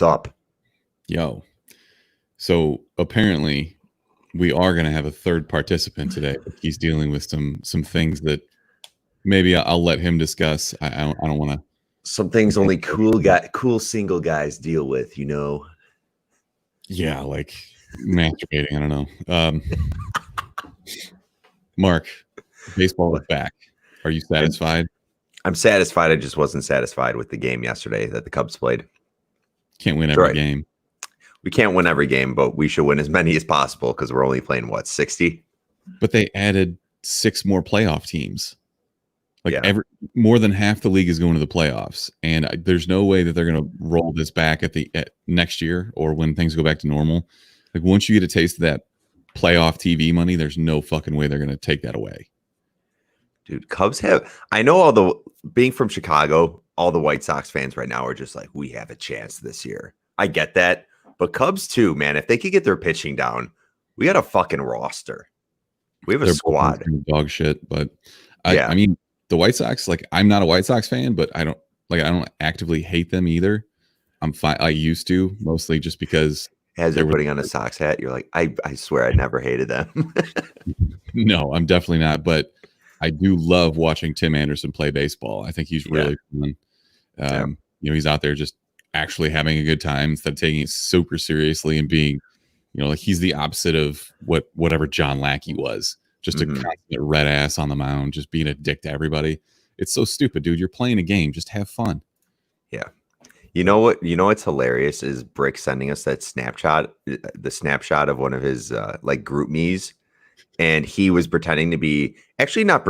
Sup? Yo. So apparently we are going to have a third participant today. He's dealing with some things that maybe I'll let him discuss. I don't want to. Some things only cool single guys deal with, you know. Yeah, like masturbating. I don't know. Mark, baseball is back. Are you satisfied? I'm satisfied. I just wasn't satisfied with the game yesterday that the Cubs played. Can't win every game. We can't win every game, but we should win as many as possible because we're only playing, 60? But they added 6 more playoff teams. More than half the league is going to the playoffs, and there's no way that they're going to roll this back at next year or when things go back to normal. Like once you get a taste of that playoff TV money, there's no fucking way they're going to take that away. Dude, Cubs I know being from Chicago, all the White Sox fans right now are just like, we have a chance this year. I get that. But Cubs too, man, if they could get their pitching down, we got a fucking roster. We have a squad. Dog shit, but I mean, the White Sox, like I'm not a White Sox fan, but I don't actively hate them either. I'm fine. I used to, mostly just because as they're putting on a Sox hat, you're like, I swear I never hated them. No, I'm definitely not, but I do love watching Tim Anderson play baseball. I think he's really fun. He's out there just actually having a good time instead of taking it super seriously and being, like he's the opposite of whatever John Lackey was. Just a constant red ass on the mound, just being a dick to everybody. It's so stupid, dude. You're playing a game. Just have fun. Yeah. You know what? You know what's hilarious is Brick sending us that snapshot, the snapshot of one of his group me's, and he was pretending to be actually not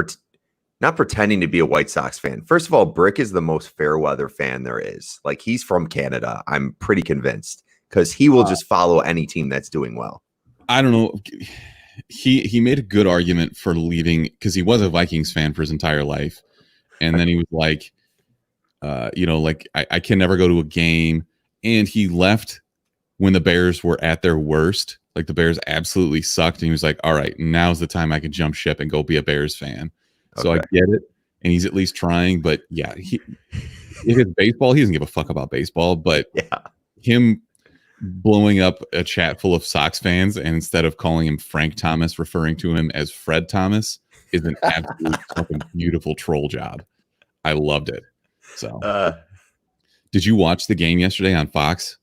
pretending to be a White Sox fan. First of all, Brick is the most fair weather fan there is. Like he's from Canada. I'm pretty convinced because he will just follow any team that's doing well. I don't know. He made a good argument for leaving because he was a Vikings fan for his entire life, and then he was like, I can never go to a game, and he left when the Bears were at their worst. Like the Bears absolutely sucked, and he was like, all right, now's the time I can jump ship and go be a Bears fan. So I get it, and he's at least trying. But yeah, if it's baseball, he doesn't give a fuck about baseball. But him blowing up a chat full of Sox fans, and instead of calling him Frank Thomas, referring to him as Fred Thomas, is an absolute fucking beautiful troll job. I loved it. So, did you watch the game yesterday on Fox?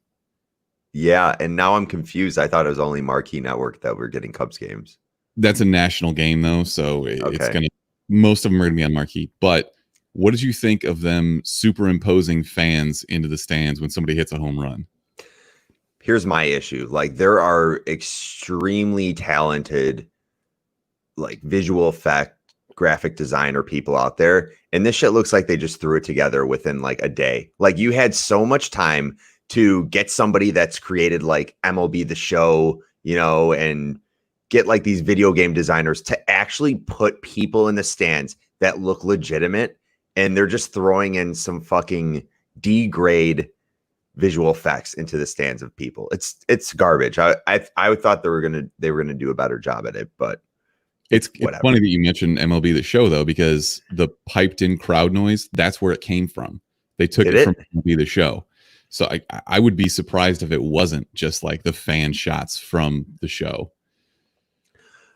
Yeah, and now I'm confused. I thought it was only Marquee Network that were getting Cubs games. That's a national game, though, so it's gonna. Most of them are gonna be on Marquee. But what did you think of them superimposing fans into the stands when somebody hits a home run? Here's my issue. Like there are extremely talented, like visual effect, graphic designer people out there. And this shit looks like they just threw it together within like a day. Like you had so much time to get somebody that's created like MLB The Show, and get like these video game designers to actually put people in the stands that look legitimate. And they're just throwing in some fucking D-grade visual effects into the stands of people. It's garbage. I thought they were gonna do a better job at it, but it's funny that you mentioned MLB The Show though, because the piped in crowd noise, that's where it came from. They took it from MLB The Show. So I would be surprised if it wasn't just like the fan shots from the show.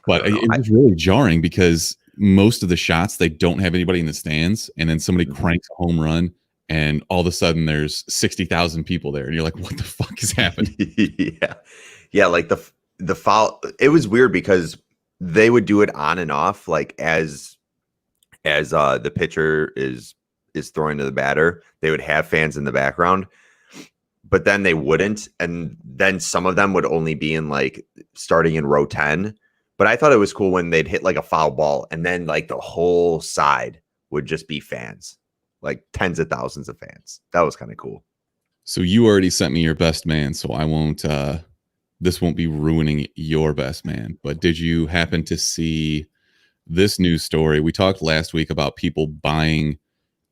But it was really jarring because most of the shots, they don't have anybody in the stands, and then somebody cranks a home run, and all of a sudden there's 60,000 people there, and you're like, what the fuck is happening? Yeah. Like the foul, it was weird because they would do it on and off, like as the pitcher is throwing to the batter, they would have fans in the background, but then they wouldn't. And then some of them would only be in like starting in row 10. But I thought it was cool when they'd hit like a foul ball and then like the whole side would just be fans, like tens of thousands of fans. That was kind of cool. So you already sent me your best man, so I won't, this won't be ruining your best man. But did you happen to see this news story? We talked last week about people buying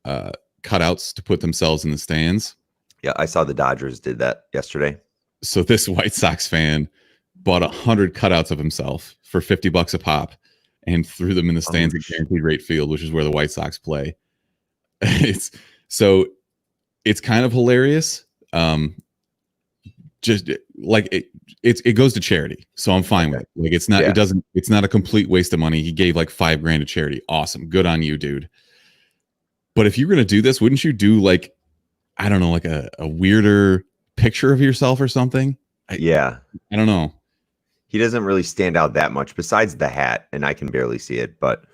cutouts to put themselves in the stands. Yeah, I saw the Dodgers did that yesterday. So this White Sox fan bought 100 cutouts of himself for $50 a pop and threw them in the stands at Guaranteed Rate Field, which is where the White Sox play. It's kind of hilarious. just like it goes to charity, so I'm fine with it. Like it's not it's not a complete waste of money. He gave like $5,000 to charity. Awesome, good on you, dude. But if you're gonna do this, wouldn't you do like, I don't know, like a weirder picture of yourself or something? I don't know. He doesn't really stand out that much besides the hat, and I can barely see it, but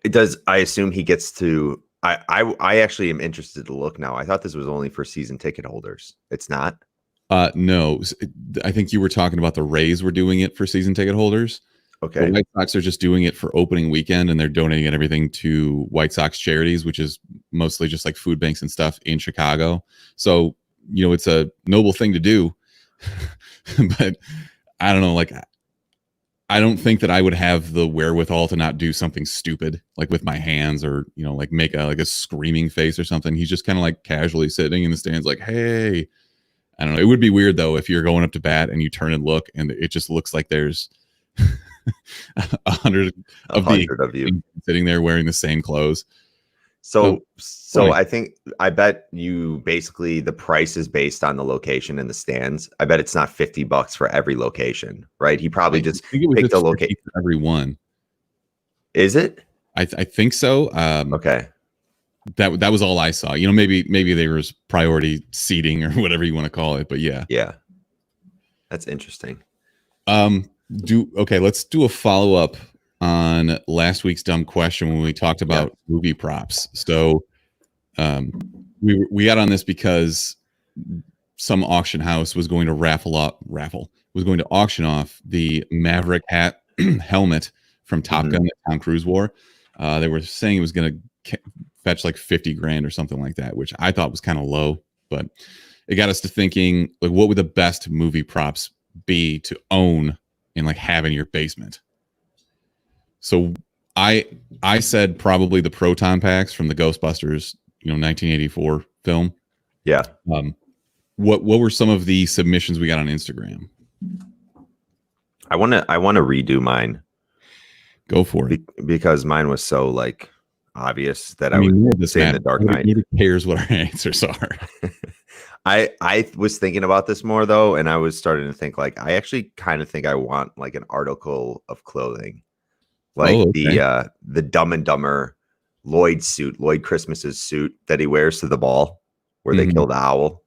it does. I assume he gets to. I actually am interested to look now. I thought this was only for season ticket holders. It's not. No, I think you were talking about the Rays were doing it for season ticket holders. Okay. The White Sox are just doing it for opening weekend, and they're donating everything to White Sox charities, which is mostly just like food banks and stuff in Chicago. So, you know, it's a noble thing to do, but I don't know, like, I don't think that I would have the wherewithal to not do something stupid, like with my hands, or, you know, like make a screaming face or something. He's just kind of like casually sitting in the stands like, hey, I don't know. It would be weird though if you're going up to bat and you turn and look and it just looks like there's 100 of you sitting there wearing the same clothes. So I bet you basically the price is based on the location in the stands. I bet it's not $50 for every location, right? He probably just picked a location for every one. Is it? I think so. Okay. That was all I saw. You know, maybe there was priority seating or whatever you want to call it, but yeah. Yeah. That's interesting. Let's do a follow-up on last week's dumb question when we talked about movie props. So we got on this because some auction house was going to auction off the Maverick hat helmet from Top Gun that Tom Cruise wore. They were saying it was going to fetch like $50,000 or something like that, which I thought was kind of low, but it got us to thinking, like, what would the best movie props be to own and like have in your basement? So I said probably the proton packs from the Ghostbusters, 1984 film. Yeah. What were some of the submissions we got on Instagram? I want to redo mine. Go for it. Because mine was so like obvious that I would say in the Dark Knight. Nobody cares what our answers are. I was thinking about this more though, and I was starting to think like I actually kind of think I want like an article of clothing, like the Dumb and Dumber Lloyd Christmas's suit that he wears to the ball where they kill the owl.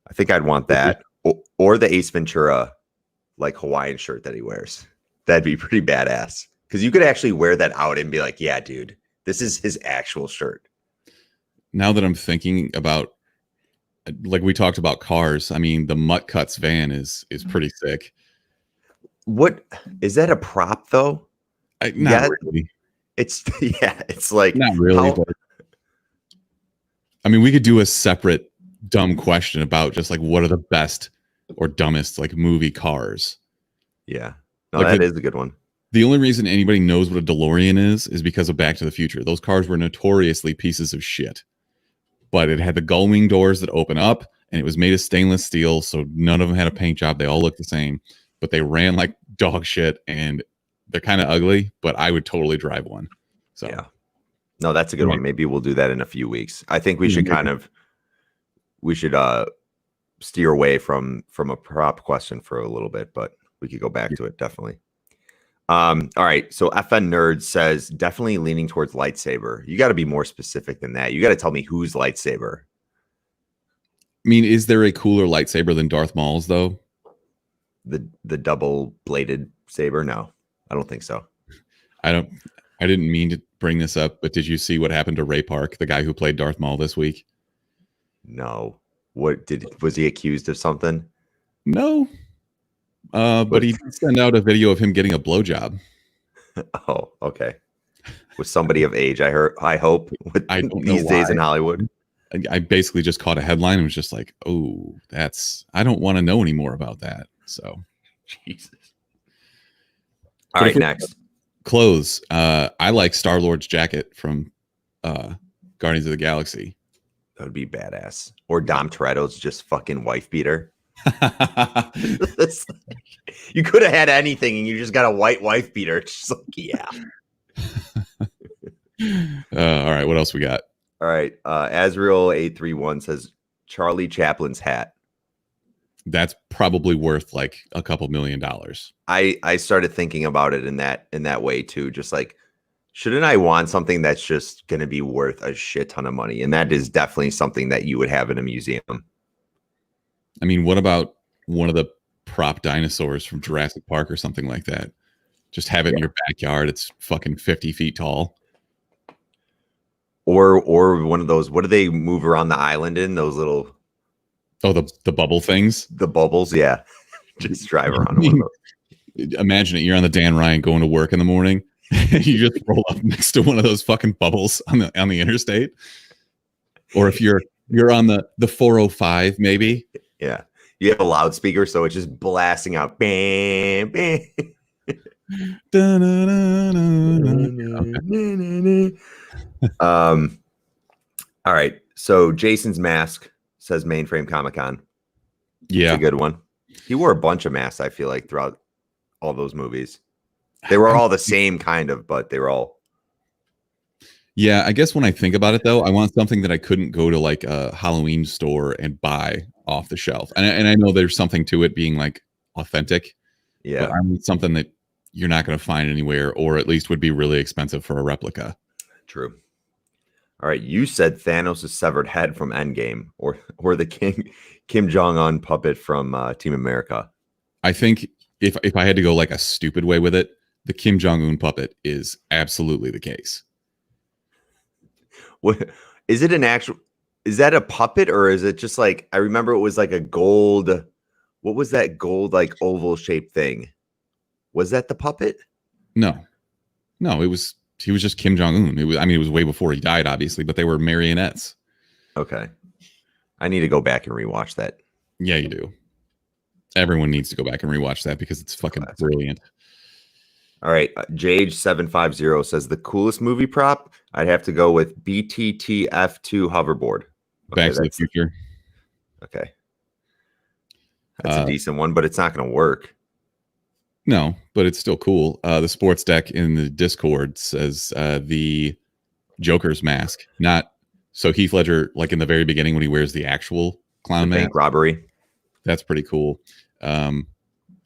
I think I'd want that, or the Ace Ventura like Hawaiian shirt that he wears. That'd be pretty badass because you could actually wear that out and be like, yeah, dude, this is his actual shirt. Now that I'm thinking about, like we talked about cars, I mean, the Mutt Cuts van is pretty sick. What is that a prop though? Not really. It's like not really. But, I mean, we could do a separate dumb question about just like what are the best or dumbest like movie cars. Yeah, no, like that is a good one. The only reason anybody knows what a DeLorean is because of Back to the Future. Those cars were notoriously pieces of shit. But it had the gull wing doors that open up, and it was made of stainless steel, so none of them had a paint job. They all looked the same, but they ran like dog shit, and they're kind of ugly, but I would totally drive one. So yeah. No, that's a good one. Maybe we'll do that in a few weeks. I think we should steer away from a prop question for a little bit, but we could go back to it, definitely. All right. So FN Nerd says definitely leaning towards lightsaber. You got to be more specific than that. You got to tell me whose lightsaber. I mean, is there a cooler lightsaber than Darth Maul's though? The double bladed saber? No, I don't think so. I didn't mean to bring this up, but did you see what happened to Ray Park, the guy who played Darth Maul this week? No. Was he accused of something? No. But he did send out a video of him getting a blowjob. Oh, okay. With somebody of age, I hope. I don't know these days in Hollywood. I basically just caught a headline and was just like, "Oh, I don't want to know any more about that." So, Jesus. All right, next clothes. I like Star-Lord's jacket from Guardians of the Galaxy. That would be badass. Or Dom Toretto's just fucking wife beater. You could have had anything and you just got a white wife beater. Just like, yeah. All right, what else we got? All right, Azrael 831 says Charlie Chaplin's hat. that's probably worth like a couple $1 million. I started thinking about it in that way too. Just like, shouldn't I want something that's just going to be worth a shit ton of money? And that is definitely something that you would have in a museum. I mean, what about one of the prop dinosaurs from Jurassic Park or something like that? Just have it in your backyard. It's fucking 50 feet tall. Or one of those, what do they move around the island in? Those little... Oh, the bubble things? The bubbles, yeah. Just drive around in one of those. Imagine it. You're on the Dan Ryan going to work in the morning. You just roll up next to one of those fucking bubbles on the interstate. Or if you're on the 405, maybe. Yeah. You have a loudspeaker, so it's just blasting out. Bam, bam. All right. So Jason's mask says Mainframe Comic-Con. Yeah. It's a good one. He wore a bunch of masks, I feel like, throughout all those movies. They were all the same kind of, but they were all... Yeah, I guess when I think about it, though, I want something that I couldn't go to like a Halloween store and buy off the shelf. And I know there's something to it being like authentic. Yeah. But I need something that you're not going to find anywhere, or at least would be really expensive for a replica. True. All right, you said Thanos' severed head from Endgame, or the Kim Jong-un puppet from Team America. I think if I had to go like a stupid way with it, the Kim Jong-un puppet is absolutely the case. What is it? Is that a puppet, or is it just like, I remember it was like a gold? What was that gold like oval shaped thing? Was that the puppet? No, he was just Kim Jong-un. It was way before he died, obviously, but they were marionettes. Okay. I need to go back and rewatch that. Yeah, you do. Everyone needs to go back and rewatch that because it's fucking brilliant. All right. Jage750 says the coolest movie prop, I'd have to go with BTTF2 hoverboard. Back to the Future. Okay. That's a decent one, but it's not going to work. No, but it's still cool. The sports deck in the Discord says the Joker's mask. Not so Heath Ledger, like in the very beginning when he wears the actual clown mask. Bank robbery. That's pretty cool.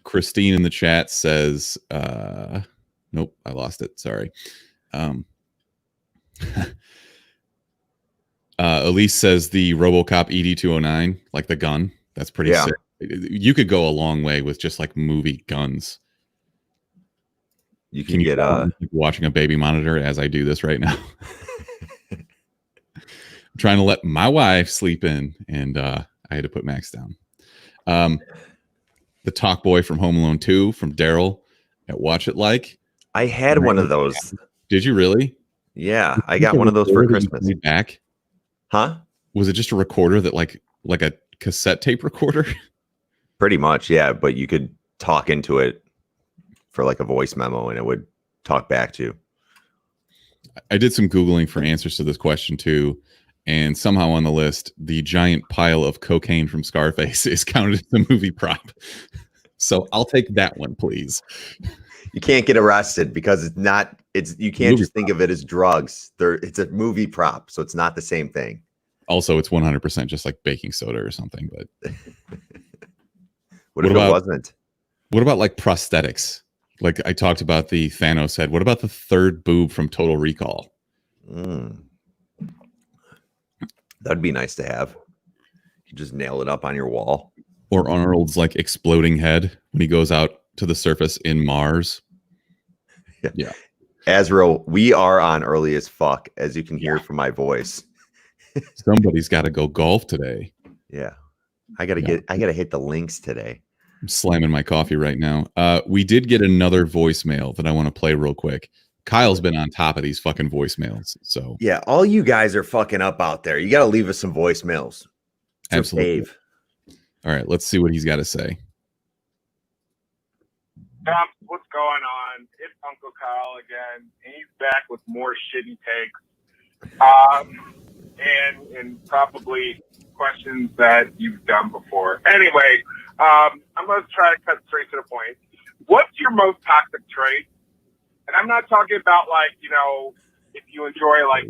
Christine in the chat says, nope, I lost it. Sorry. Elise says the RoboCop ED209, like the gun. That's pretty sick. You could go a long way with just like movie guns. You can get watching a baby monitor as I do this right now. I'm trying to let my wife sleep in, and I had to put Max down. The Talk Boy from Home Alone 2 from Daryl at Watch It Like. I had one of those. Did you really? Yeah, I got one of those for Christmas. Back? Huh? Was it just a recorder that like a cassette tape recorder? Pretty much, yeah. But you could talk into it for like a voice memo, and it would talk back to you. I did some Googling for answers to this question too, and somehow on the list, the giant pile of cocaine from Scarface is counted as a movie prop. So I'll take that one, please. You can't get arrested because it's not. You can't just think of it as drugs. It's a movie prop, so it's not the same thing. Also, it's 100% just like baking soda or something. But what if it wasn't? What about like prosthetics? Like I talked about the Thanos head. What about the third boob from Total Recall? That'd be nice to have. You just nail it up on your wall. Or Arnold's like exploding head when he goes out to the surface in Mars. Yeah. Azrael, we are on early as fuck, as you can hear from my voice. Somebody's got to go golf today. Yeah. I gotta hit the links today. I'm slamming my coffee right now. We did get another voicemail that I want to play real quick. Kyle's been on top of these fucking voicemails. So yeah, all you guys are fucking up out there. You got to leave us some voicemails. Absolutely. All right, let's see what he's got to say. What's going on? It's Uncle Kyle again, and he's back with more shitty takes, and probably questions that you've done before. Anyway, I'm going to try to cut straight to the point. What's your most toxic trait? And I'm not talking about like, if you enjoy like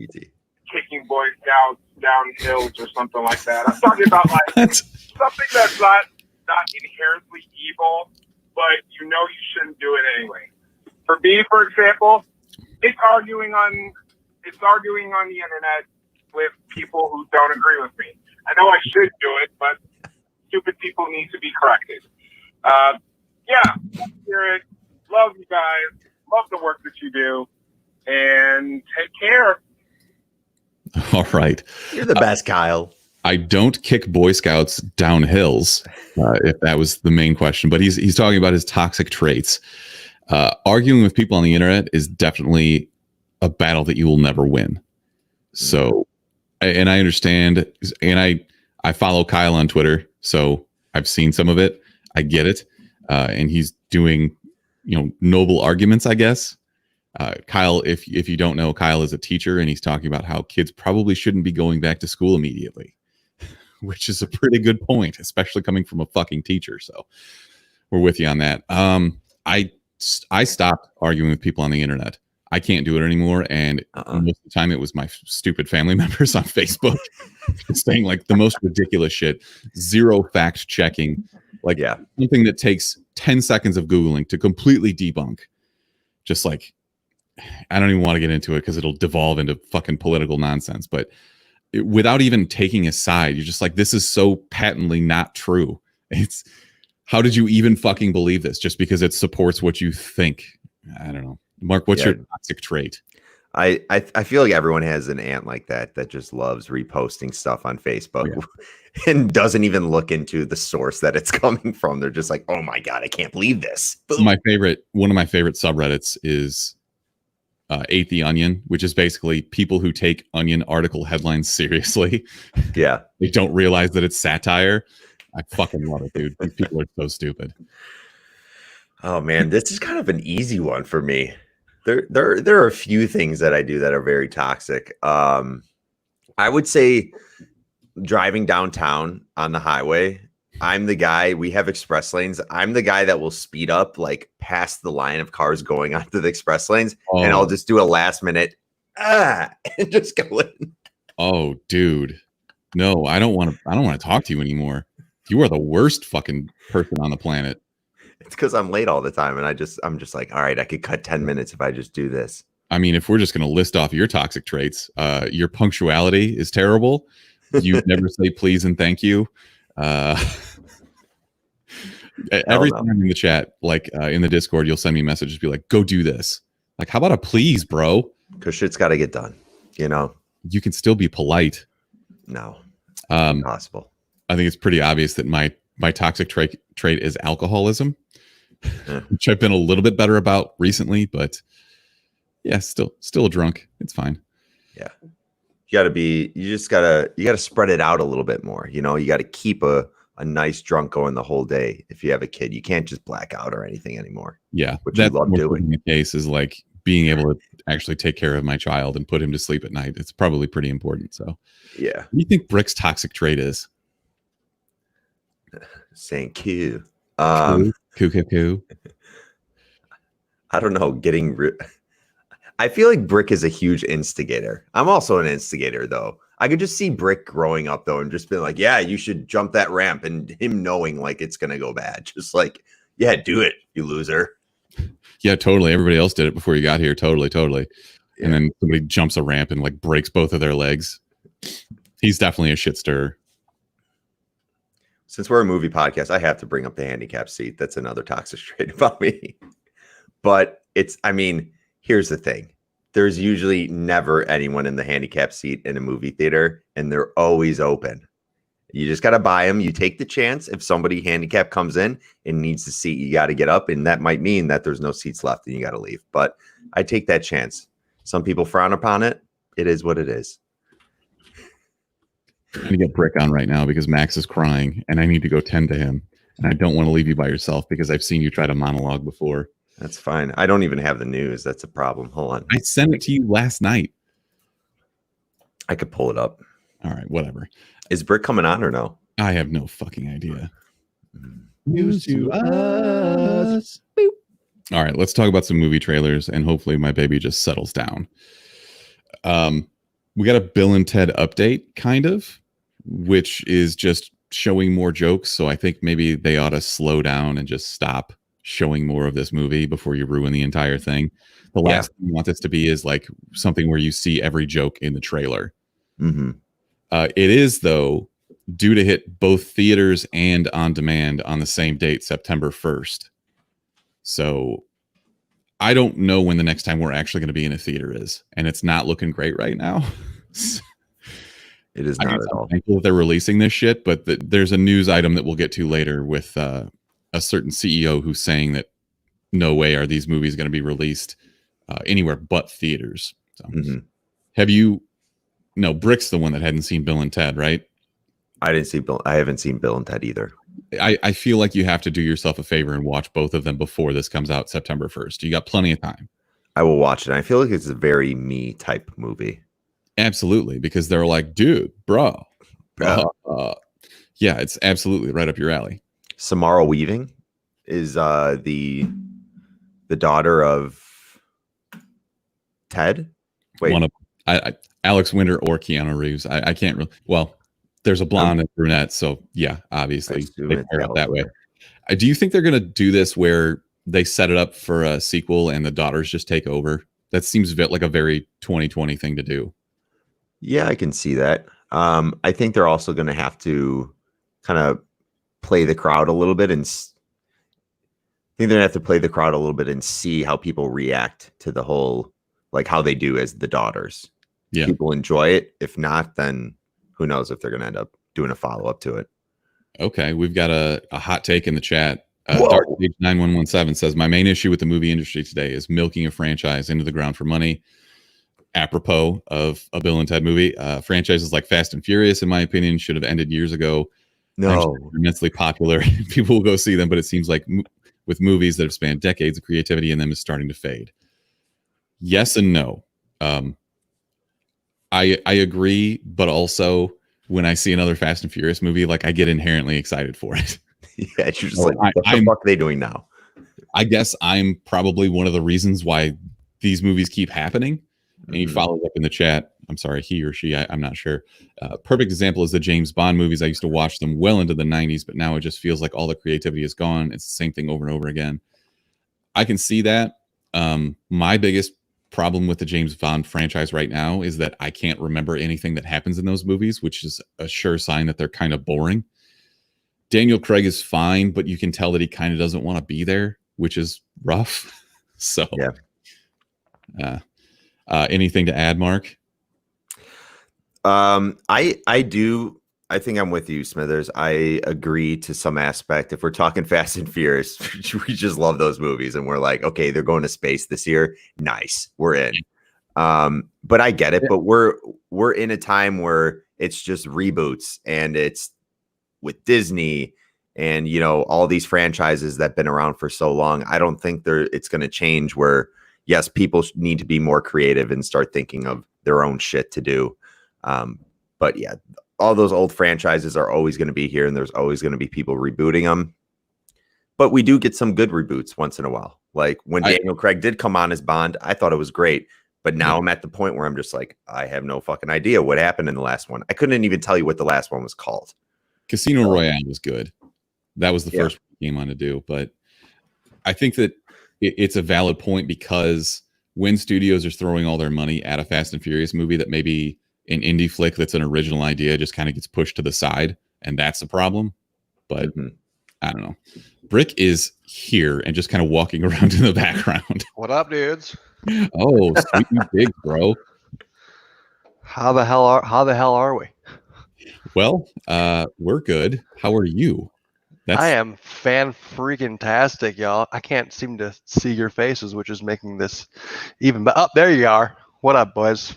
kicking Boy Scouts down hills or something like that. I'm talking about like something that's not not inherently evil, but you know you shouldn't do it anyway. For me, for example, it's arguing on the internet with people who don't agree with me. I know I should do it, but stupid people need to be corrected. Yeah, hear it. Love you guys. Love the work that you do. And take care. All right. You're the best, Kyle. I don't kick Boy Scouts down hills, if that was the main question. But he's talking about his toxic traits. Arguing with people on the internet is definitely a battle that you will never win. So, and I understand, and I follow Kyle on Twitter, so I've seen some of it. I get it. And he's doing, noble arguments, I guess. Kyle, if you don't know, Kyle is a teacher, and he's talking about how kids probably shouldn't be going back to school immediately, which is a pretty good point, especially coming from a fucking teacher. So we're with you on that. I stopped arguing with people on the internet. I can't do it anymore. And most of the time it was my stupid family members on Facebook saying like the most ridiculous shit, zero fact checking, like something that takes 10 seconds of Googling to completely debunk. Just like, I don't even want to get into it because it'll devolve into fucking political nonsense. But without even taking a side, you're just like, this is so patently not true. It's, how did you even fucking believe this? Just because it supports what you think. I don't know. Mark, what's your toxic trait? I feel like everyone has an aunt like that just loves reposting stuff on Facebook and doesn't even look into the source that it's coming from. They're just like, oh my God, I can't believe this. Boom. One of my favorite subreddits is Ate the Onion, which is basically people who take Onion article headlines seriously. Yeah. They don't realize that it's satire. I fucking love it, dude. These people are so stupid. Oh man, this is kind of an easy one for me. There are a few things that I do that are very toxic. I would say driving downtown on the highway, I'm the guy, we have express lanes. I'm the guy that will speed up like past the line of cars going onto the express lanes, and I'll just do a last minute and just go in. Oh, dude. No, I don't want to talk to you anymore. You are the worst fucking person on the planet. It's because I'm late all the time, and I'm just like, all right, I could cut 10 minutes if I just do this. I mean, if we're just going to list off your toxic traits, your punctuality is terrible. You never say please and thank you. Every time in the chat, like in the Discord, you'll send me messages, be like, go do this. Like, how about a please, bro? Because shit's got to get done. You can still be polite. No, impossible. I think it's pretty obvious that my toxic trait is alcoholism, which I've been a little bit better about recently, but yeah, still a drunk. It's fine. Yeah. You gotta spread it out a little bit more. You got to keep a nice drunk going the whole day. If you have a kid, you can't just black out or anything anymore. Yeah. Which you love doing. The case is like being able to actually take care of my child and put him to sleep at night. It's probably pretty important. So yeah. What do you think Brick's toxic trait is? Saying Q. Q. I don't know. I feel like Brick is a huge instigator. I'm also an instigator, though. I could just see Brick growing up, though, and just being like, yeah, you should jump that ramp, and him knowing like it's going to go bad. Just like, yeah, do it, you loser. Yeah, totally. Everybody else did it before you got here. Totally. Yeah. And then somebody jumps a ramp and like breaks both of their legs. He's definitely a shit stirrer. Since we're a movie podcast, I have to bring up the handicap seat. That's another toxic trait about me. But here's the thing. There's usually never anyone in the handicap seat in a movie theater, and they're always open. You just got to buy them. You take the chance. If somebody handicapped comes in and needs the seat, you got to get up, and that might mean that there's no seats left and you got to leave. But I take that chance. Some people frown upon it. It is what it is. I'm going to get Brick on right now because Max is crying, and I need to go tend to him. And I don't want to leave you by yourself because I've seen you try to monologue before. That's fine. I don't even have the news. That's a problem. Hold on. I sent it to you last night. I could pull it up. All right, whatever. Is Brick coming on or no? I have no fucking idea. News to us. Boop. All right, let's talk about some movie trailers, and hopefully my baby just settles down. We got a Bill and Ted update, kind of, which is just showing more jokes, so I think maybe they ought to slow down and just stop showing more of this movie before you ruin the entire thing. The last thing you want this to be is like something where you see every joke in the trailer. Mm-hmm. It is, though, due to hit both theaters and on demand on the same date, September 1st. So I don't know when the next time we're actually going to be in a theater is, and it's not looking great right now. It is not at all. I'm thankful that they're releasing this shit, but there's a news item that we'll get to later with a certain CEO who's saying that no way are these movies going to be released anywhere but theaters. So, have you? No, Brick's the one that hadn't seen Bill and Ted, right? I haven't seen Bill and Ted either. I feel like you have to do yourself a favor and watch both of them before this comes out September 1st. You got plenty of time. I will watch it. I feel like it's a very me type movie. Absolutely, because they're like, dude, bro. Yeah, it's absolutely right up your alley. Samara Weaving is the daughter of Ted. Wait, one of Alex Winter or Keanu Reeves. I can't really. Well, there's a blonde and brunette, so yeah, obviously they pair up that way. Do you think they're going to do this where they set it up for a sequel and the daughters just take over? That seems a bit like a very 2020 thing to do. Yeah, I can see that. I think they're also going to have to kind of play the crowd a little bit, and I think they're going to have to play the crowd a little bit and see how people react to the whole, like how they do as the daughters. Yeah, people enjoy it. If not, then who knows if they're going to end up doing a follow up to it. Okay, we've got a hot take in the chat. Dark Age 9117 says, my main issue with the movie industry today is milking a franchise into the ground for money. Apropos of a Bill and Ted movie, franchises like Fast and Furious, in my opinion, should have ended years ago. No, immensely popular. People will go see them, but it seems like with movies that have spanned decades, the creativity in them is starting to fade. Yes and no. I agree, but also when I see another Fast and Furious movie, like I get inherently excited for it. Yeah, you're just like, what the fuck are they doing now? I guess I'm probably one of the reasons why these movies keep happening. And he follows up in the chat. I'm sorry, he or she, I'm not sure. Perfect example is the James Bond movies. I used to watch them well into the 90s, but now it just feels like all the creativity is gone. It's the same thing over and over again. I can see that. My biggest problem with the James Bond franchise right now is that I can't remember anything that happens in those movies, which is a sure sign that they're kind of boring. Daniel Craig is fine, but you can tell that he kind of doesn't want to be there, which is rough. So, yeah. Anything to add, Mark? I do. I think I'm with you, Smithers. I agree to some aspect. If we're talking Fast and Furious, we just love those movies, and we're like, okay, they're going to space this year. Nice, we're in. But I get it. But we're in a time where it's just reboots, and it's with Disney, and all these franchises that've been around for so long. I don't think it's going to change. Where yes, people need to be more creative and start thinking of their own shit to do. But yeah, all those old franchises are always going to be here, and there's always going to be people rebooting them. But we do get some good reboots once in a while. Like when Daniel Craig did come on as Bond, I thought it was great. But now I'm at the point where I'm just like, I have no fucking idea what happened in the last one. I couldn't even tell you what the last one was called. Casino Royale was good. That was the first game on to do. But I think that it's a valid point, because when studios are throwing all their money at a Fast and Furious movie, that maybe an indie flick that's an original idea just kind of gets pushed to the side, and that's a problem. But I don't know. Brick is here and just kind of walking around in the background. What up, dudes? Oh, sweet big bro. How the hell are we? Well, we're good. How are you? I am fan-freaking-tastic, y'all. I can't seem to see your faces, which is making this even. But there you are. What up, boys?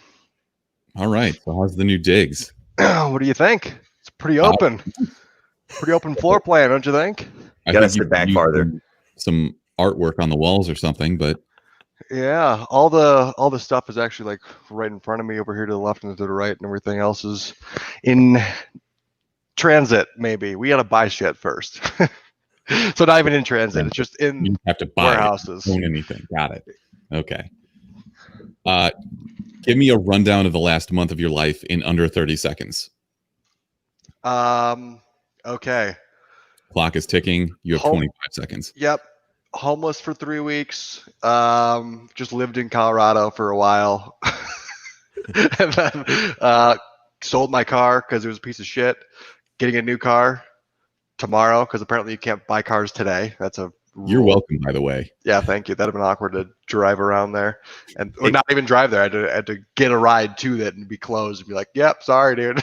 All right. So how's the new digs? What do you think? It's pretty open. Pretty open floor plan, don't you think? I gotta sit back farther. Some artwork on the walls or something, but yeah, all the stuff is actually like right in front of me over here to the left and to the right, and everything else is in transit. Maybe we gotta buy shit first. So not even in transit, it's just in you have to buy warehouses. Own anything. Got it. Okay. Give me a rundown of the last month of your life in under 30 seconds. Okay. Clock is ticking. You have 25 seconds. Yep. Homeless for 3 weeks. Just lived in Colorado for a while. And then sold my car because it was a piece of shit. Getting a new car tomorrow because apparently you can't buy cars today. That's a rule. You're welcome, by the way. Yeah, thank you. That'd have been awkward to drive around there, or not even drive there. I had to get a ride to that and be closed and be like, "Yep, sorry, dude.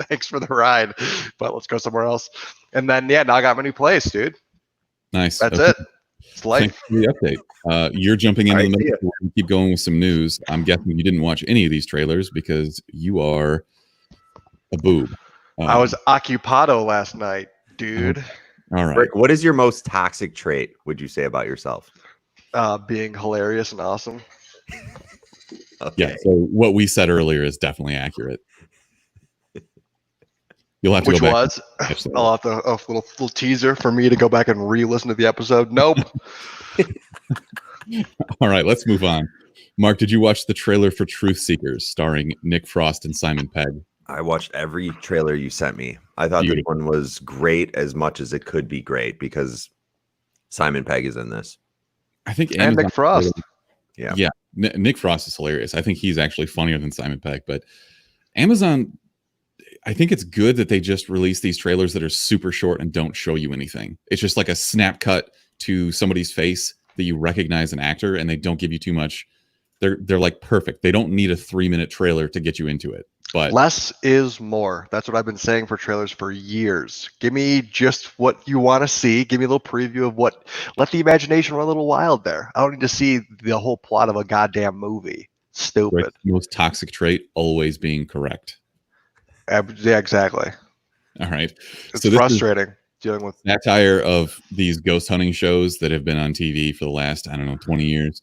Thanks for the ride, but let's go somewhere else." And then now I got my new place, dude. Nice. That's it. It's life. Thanks for the update. You're jumping into the middle. We keep going with some news. I'm guessing you didn't watch any of these trailers because you are a boob. I was occupado last night, dude. All right. Rick, what is your most toxic trait, would you say, about yourself? Being hilarious and awesome. Okay. Yeah. So what we said earlier is definitely accurate. You'll have to Which go back. was? I'll have to a little teaser for me to go back and re-listen to the episode. Nope. All right, let's move on. Mark, did you watch the trailer for Truth Seekers starring Nick Frost and Simon Pegg? I watched every trailer you sent me. I thought this one was great as much as it could be great because Simon Pegg is in this. I think and Nick Frost. Yeah. Nick Frost is hilarious. I think he's actually funnier than Simon Pegg. But Amazon, I think it's good that they just release these trailers that are super short and don't show you anything. It's just like a snap cut to somebody's face that you recognize an actor, and they don't give you too much. They're like perfect. They don't need a 3-minute trailer to get you into it. But less is more. That's what I've been saying for trailers for years. Give me just what you want to see. Give me a little preview of what. Let the imagination run a little wild there. I don't need to see the whole plot of a goddamn movie. Stupid. Right. Most toxic trait, always being correct. Yeah, exactly. All right. It's frustrating dealing with satire of these ghost hunting shows that have been on TV for the last, 20 years.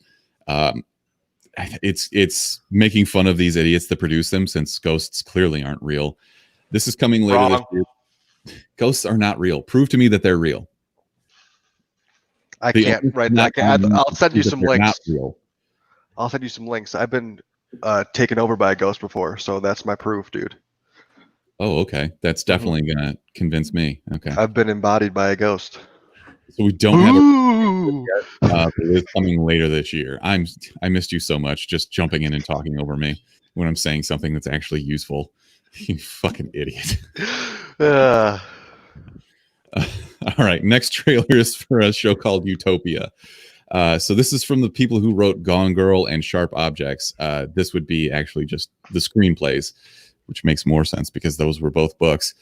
It's making fun of these idiots that produce them, since ghosts clearly aren't real. This is coming later this year. Ghosts are not real. Prove to me that they're real. I can't right now. I'll send you some links. I'll send you some links. I've been taken over by a ghost before, so that's my proof, dude. Oh, okay. That's definitely gonna convince me. Okay. I've been embodied by a ghost. So we don't have it is coming later this year. I missed you so much just jumping in and talking over me when I'm saying something that's actually useful. You fucking idiot. Uh, All right, next trailer is for a show called Utopia. So this is from the people who wrote Gone Girl and Sharp Objects. This would be actually just the screenplays, which makes more sense because those were both books.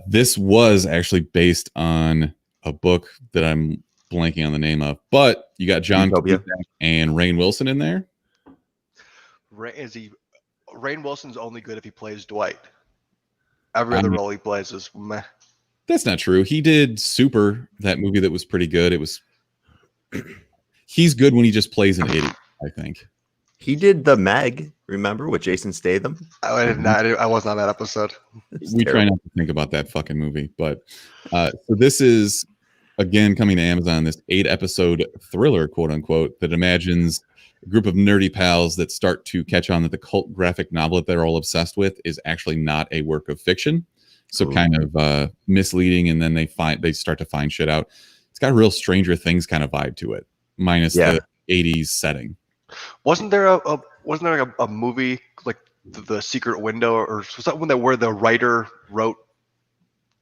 This was actually based on a book that I'm blanking on the name of, but you got John Cusack and Rainn Wilson in there. Rainn Wilson's only good if he plays Dwight. Every other role he plays is meh. That's not true. He did Super, that movie that was pretty good. It was. He's good when he just plays an idiot, I think. He did The Meg, remember, with Jason Statham? I wasn't on that episode. We try not to think about that fucking movie. But so this is, again, coming to Amazon, this 8-episode thriller, quote unquote, that imagines a group of nerdy pals that start to catch on that the cult graphic novel that they're all obsessed with is actually not a work of fiction. So kind of misleading, and then they start to find shit out. It's got a real Stranger Things kind of vibe to it, minus the 80s setting. Wasn't there a movie like The Secret Window or something where the writer wrote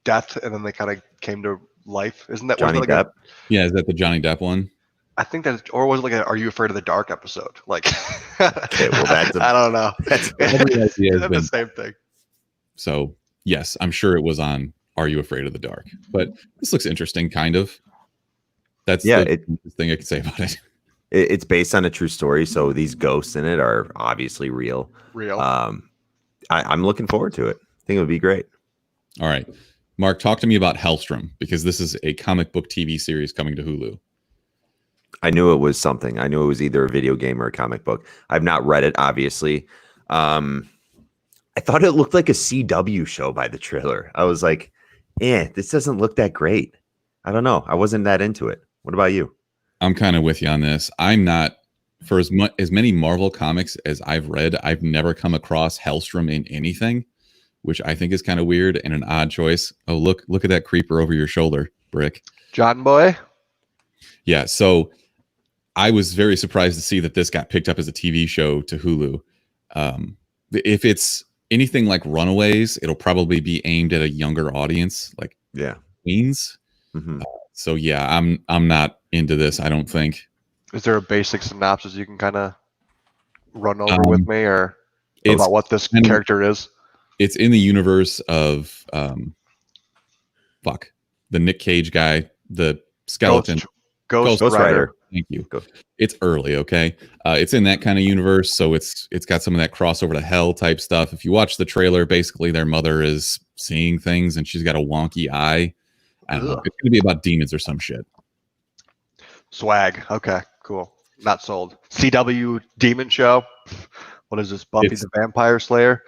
death and then they kind of came to life? Isn't that Johnny Depp? Yeah, is that the Johnny Depp one? I think that, or was it like a Are You Afraid of the Dark episode? Like, okay, well, I don't know. That's the same thing. So yes, I'm sure it was on Are You Afraid of the Dark? But this looks interesting, kind of. That's the thing I can say about it. It's based on a true story, so these ghosts in it are obviously real. I'm looking forward to it. I think it would be great. All right. Mark, talk to me about Helstrom, because this is a comic book TV series coming to Hulu. I knew it was something. I knew it was either a video game or a comic book. I've not read it, obviously. I thought it looked like a CW show by the trailer. I was like, this doesn't look that great. I don't know. I wasn't that into it. What about you? I'm kind of with you on this. I'm not, for as many Marvel comics as I've read, I've never come across Helstrom in anything. which I think is kind of weird and an odd choice. Oh, look at that creeper over your shoulder, Brick. John Boy. Yeah, so I was very surprised to see that this got picked up as a TV show to Hulu. If it's anything like Runaways, it'll probably be aimed at a younger audience, like teens. Mm-hmm. So yeah, I'm not into this, I don't think. Is there a basic synopsis you can kind of run over with me, or about what this character is? It's in the universe of the Nick Cage guy, the skeleton. Ghost Rider. Thank you. It's early, okay? It's in that kind of universe, so it's got some of that crossover to hell type stuff. If you watch the trailer, basically their mother is seeing things and she's got a wonky eye. I don't know. It's going to be about demons or some shit. Swag. Okay, cool. Not sold. CW Demon Show. What is this? Buffy the Vampire Slayer?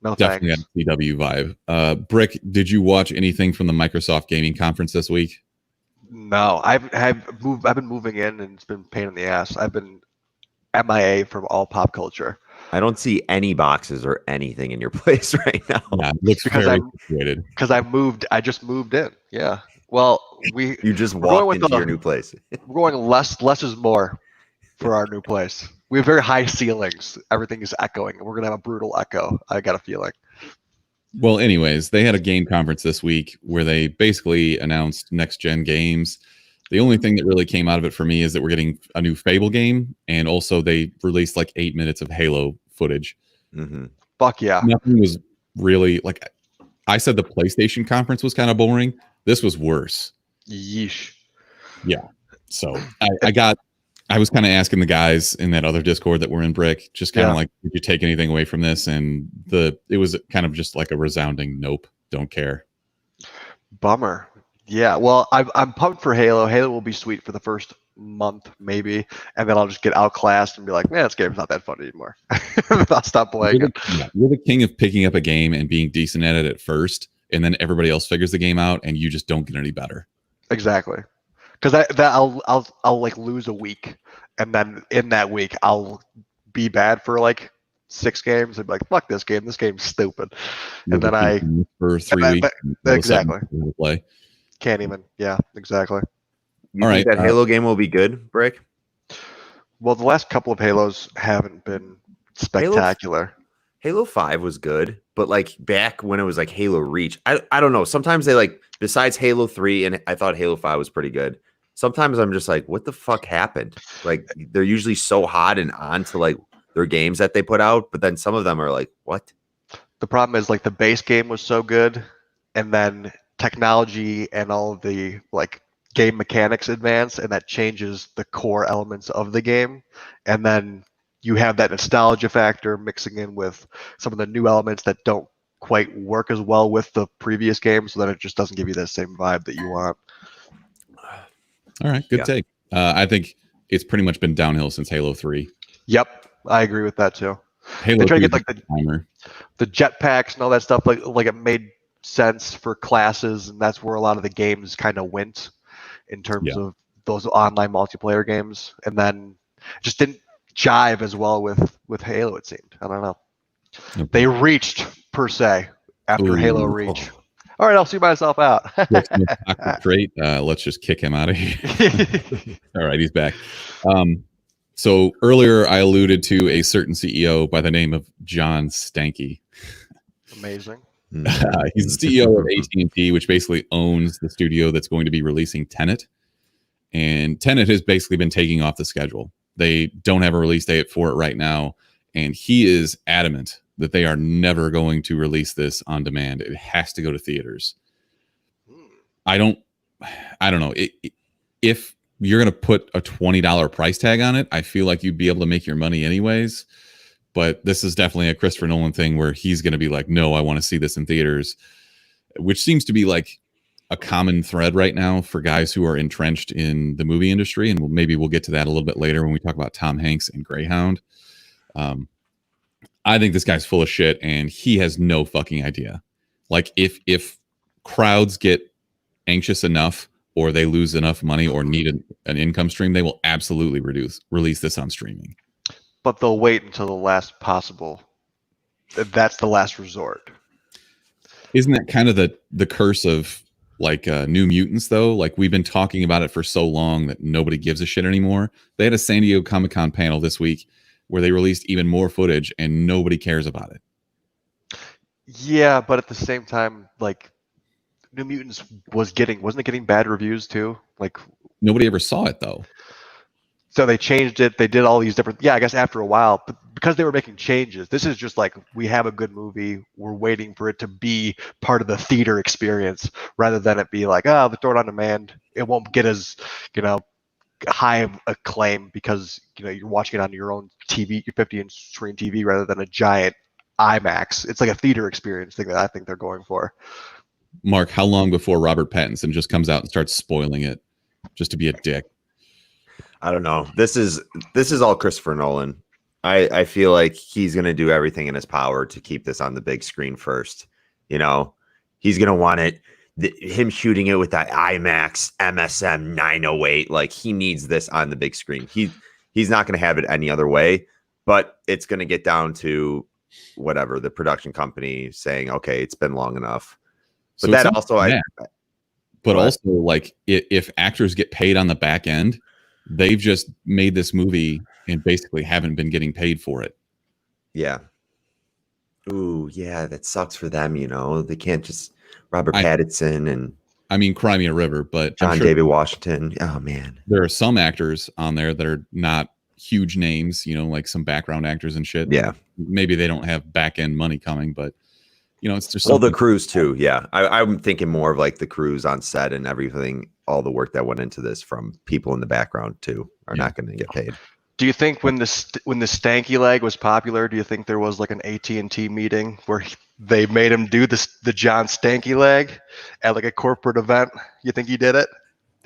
No, definitely thanks. Got a CW vibe. Brick, did you watch anything from the Microsoft Gaming Conference this week? No, I've been moving in and it's been a pain in the ass. I've been MIA from all pop culture. I don't see any boxes or anything in your place right now. Yeah, it looks very situated. Because I just moved in. Yeah. Well, you just walked into your new place. We're going less is more for our new place. We have very high ceilings. Everything is echoing. We're gonna have a brutal echo. I got a feeling. Well, anyways, they had a game conference this week where they basically announced next-gen games. The only thing that really came out of it for me is that we're getting a new Fable game, and also they released like 8 minutes of Halo footage. Mm-hmm. Fuck yeah. Nothing was really, like, I said the PlayStation conference was kind of boring. This was worse. Yeesh. Yeah. So I was kind of asking the guys in that other Discord that were in Brick, just kind of like, did you take anything away from this? And it was kind of just like a resounding nope, don't care. Bummer. Yeah, well, I'm pumped for Halo. Halo will be sweet for the first month, maybe, and then I'll just get outclassed and be like, man, this game's not that fun anymore. I'll stop playing it. You're the king of picking up a game and being decent at it at first, and then everybody else figures the game out, and you just don't get any better. Exactly. Because I'll like lose a week, and then in that week I'll be bad for like 6 games and be like, fuck this game. This game's stupid. And then I for 3 weeks exactly play. Can't even. Yeah, exactly. You think that Halo game will be good, Brick? Well, the last couple of Halos haven't been spectacular. Halo 5 was good, but like back when it was like Halo Reach, I don't know. Sometimes they like, besides Halo 3, and I thought Halo 5 was pretty good. Sometimes I'm just like, what the fuck happened? Like, they're usually so hot and on to like their games that they put out, but then some of them are like, what? The problem is like the base game was so good, and then technology and all of the like game mechanics advance, and that changes the core elements of the game, and then you have that nostalgia factor mixing in with some of the new elements that don't quite work as well with the previous game, so that it just doesn't give you that same vibe that you want. All right, good take. I think it's pretty much been downhill since Halo 3. Yep, I agree with that too. Halo they try to 3 get like the jetpacks and all that stuff, like it made sense for classes, and that's where a lot of the games kind of went in terms of those online multiplayer games, and then just didn't jive as well with Halo, it seemed. I don't know. Okay. They reached per se after Halo Reach. All right, I'll see myself out. Great. Let's just kick him out of here. All right, he's back. So earlier I alluded to a certain CEO by the name of John Stankey. Amazing. He's the CEO of AT&T, which basically owns the studio that's going to be releasing TENET. And TENET has basically been taking off the schedule. They don't have a release date for it right now. And he is adamant that they are never going to release this on demand. It has to go to theaters. I don't know. If you're going to put a $20 price tag on it, I feel like you'd be able to make your money anyways. But this is definitely a Christopher Nolan thing where he's going to be like, no, I want to see this in theaters, which seems to be like a common thread right now for guys who are entrenched in the movie industry. And maybe we'll get to that a little bit later when we talk about Tom Hanks and Greyhound. I think this guy's full of shit and he has no fucking idea. Like if crowds get anxious enough or they lose enough money or need an income stream, they will absolutely release this on streaming. But they'll wait until the last possible. That's the last resort. Isn't that kind of the curse of like New Mutants though? Like we've been talking about it for so long that nobody gives a shit anymore. They had a San Diego Comic-Con panel this week where they released even more footage and nobody cares about it. Yeah, but at the same time, like New Mutants wasn't it getting bad reviews too? Like Nobody ever saw it though. so they changed it. They did all these different. Yeah, I guess after a while, but because they were making changes, this is just like we have a good movie. We're waiting for it to be part of the theater experience, rather than it be like, oh, throw it on demand. It won't get as high of acclaim because you're watching it on your own TV, your 50-inch screen TV, rather than a giant IMAX. It's like a theater experience thing that I think they're going for. Mark, how long before Robert Pattinson just comes out and starts spoiling it just to be a dick? I don't know. This is all Christopher Nolan. I feel like he's going to do everything in his power to keep this on the big screen first. He's going to want it. Him shooting it with that IMAX MSM 908, like he needs this on the big screen. He's not going to have it any other way, but it's going to get down to whatever the production company saying, okay, it's been long enough. But So that it's also, but also like if actors get paid on the back end, they've just made this movie and basically haven't been getting paid for it. yeah. Ooh, yeah, that sucks for them. They can't just Robert Pattinson and I mean, Cry Me a River, but John David Washington. Oh man, there are some actors on there that are not huge names, like some background actors and shit. Yeah, maybe they don't have back end money coming, but it's just the crews too. Yeah, I'm thinking more of like the crews on set and everything. All the work that went into this from people in the background too are not going to get paid. Do you think when the Stankey leg was popular, do you think there was like an AT&T meeting where they made him do the John Stankey leg at like a corporate event? You think he did it?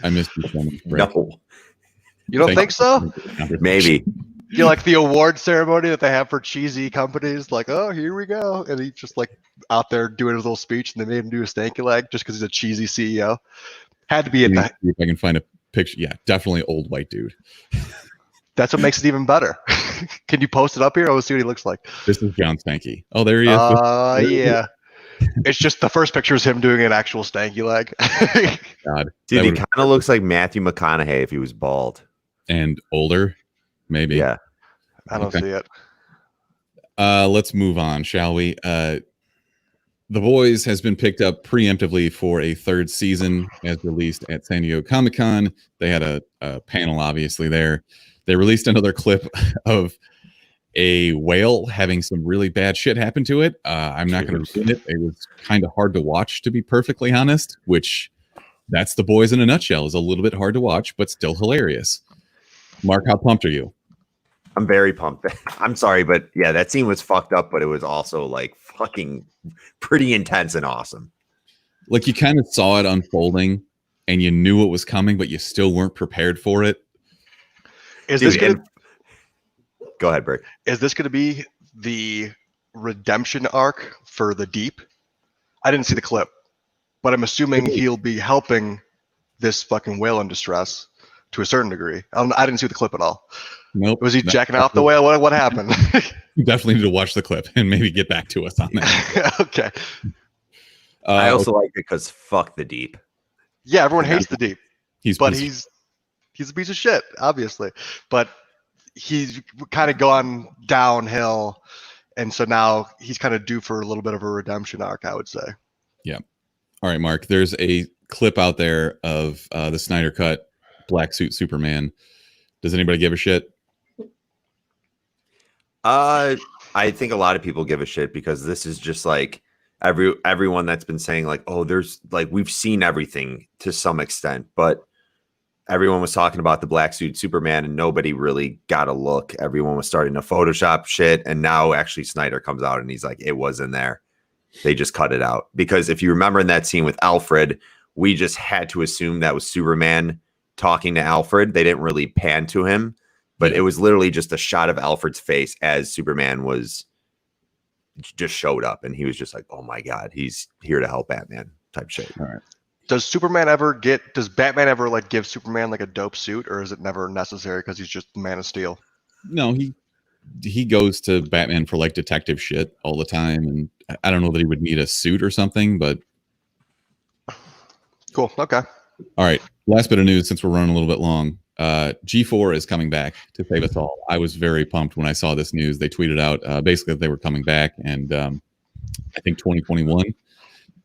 I missed you so much. No, you don't think so? Maybe. Like the award ceremony that they have for cheesy companies, like, oh, here we go, and he's just like out there doing his little speech, and they made him do a Stankey leg just because he's a cheesy CEO. Had to be at that. If I can find a picture, yeah, definitely old white dude. That's what makes it even better. Can you post it up here? I will see what he looks like. This is John Stankey. Oh, there he is. Yeah. It's just the first picture is him doing an actual Stankey leg. God, dude, he kind of looks like Matthew McConaughey if he was bald and older, maybe. Yeah, I don't see it. Let's move on, shall we? The Boys has been picked up preemptively for a third season, as released at San Diego Comic-Con. They had a panel, obviously, there. They released another clip of a whale having some really bad shit happen to it. I'm not going to read it. It was kind of hard to watch, to be perfectly honest, which that's The Boys in a nutshell. Is a little bit hard to watch, but still hilarious. Mark, how pumped are you? I'm very pumped. I'm sorry, but yeah, that scene was fucked up, but it was also like fucking pretty intense and awesome. Like you kind of saw it unfolding and you knew it was coming, but you still weren't prepared for it. Go ahead, Bert. Is this going to be the redemption arc for the Deep? I didn't see the clip, but I'm assuming he'll be helping this fucking whale in distress to a certain degree. I didn't see the clip at all. Nope. Was he jacking off the whale? What happened? You definitely need to watch the clip and maybe get back to us on that. Okay. I also like it because fuck the Deep. Yeah, everyone hates the Deep. He's a piece of shit, obviously. But he's kind of gone downhill, and so now he's kind of due for a little bit of a redemption arc, I would say. Yeah. All right, Mark. There's a clip out there of the Snyder Cut Black Suit Superman. Does anybody give a shit? I think a lot of people give a shit because this is just like everyone that's been saying like, oh, there's like we've seen everything to some extent, but everyone was talking about the Black Suit Superman and nobody really got a look. Everyone was starting to Photoshop shit, and now actually Snyder comes out and he's like, it was in there. They just cut it out because if you remember in that scene with Alfred, we just had to assume that was Superman talking to Alfred. They didn't really pan to him. But it was literally just a shot of Alfred's face as Superman was just showed up. And he was just like, oh my God, he's here to help Batman type shit. All right. Does Batman ever like give Superman like a dope suit, or is it never necessary because he's just the Man of Steel? No, he goes to Batman for like detective shit all the time. And I don't know that he would need a suit or something, but Cool. Okay. all right. Last bit of news since we're running a little bit long. G4 is coming back to save us all. I was very pumped when I saw this news. They tweeted out basically that they were coming back, and I think 2021.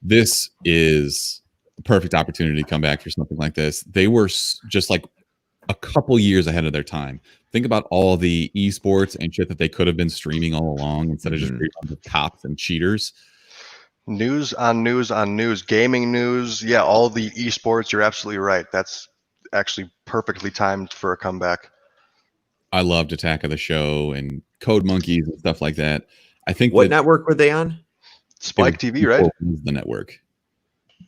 This is a perfect opportunity to come back for something like this. They were just like a couple years ahead of their time. Think about all the esports and shit that they could have been streaming all along instead of just with cops and cheaters. News on news on news, gaming news. Yeah, all the esports. You're absolutely right. That's actually perfectly timed for a comeback. I loved Attack of the Show and Code Monkeys and stuff like that. I think What network were they on? Spike TV, right? Was the network.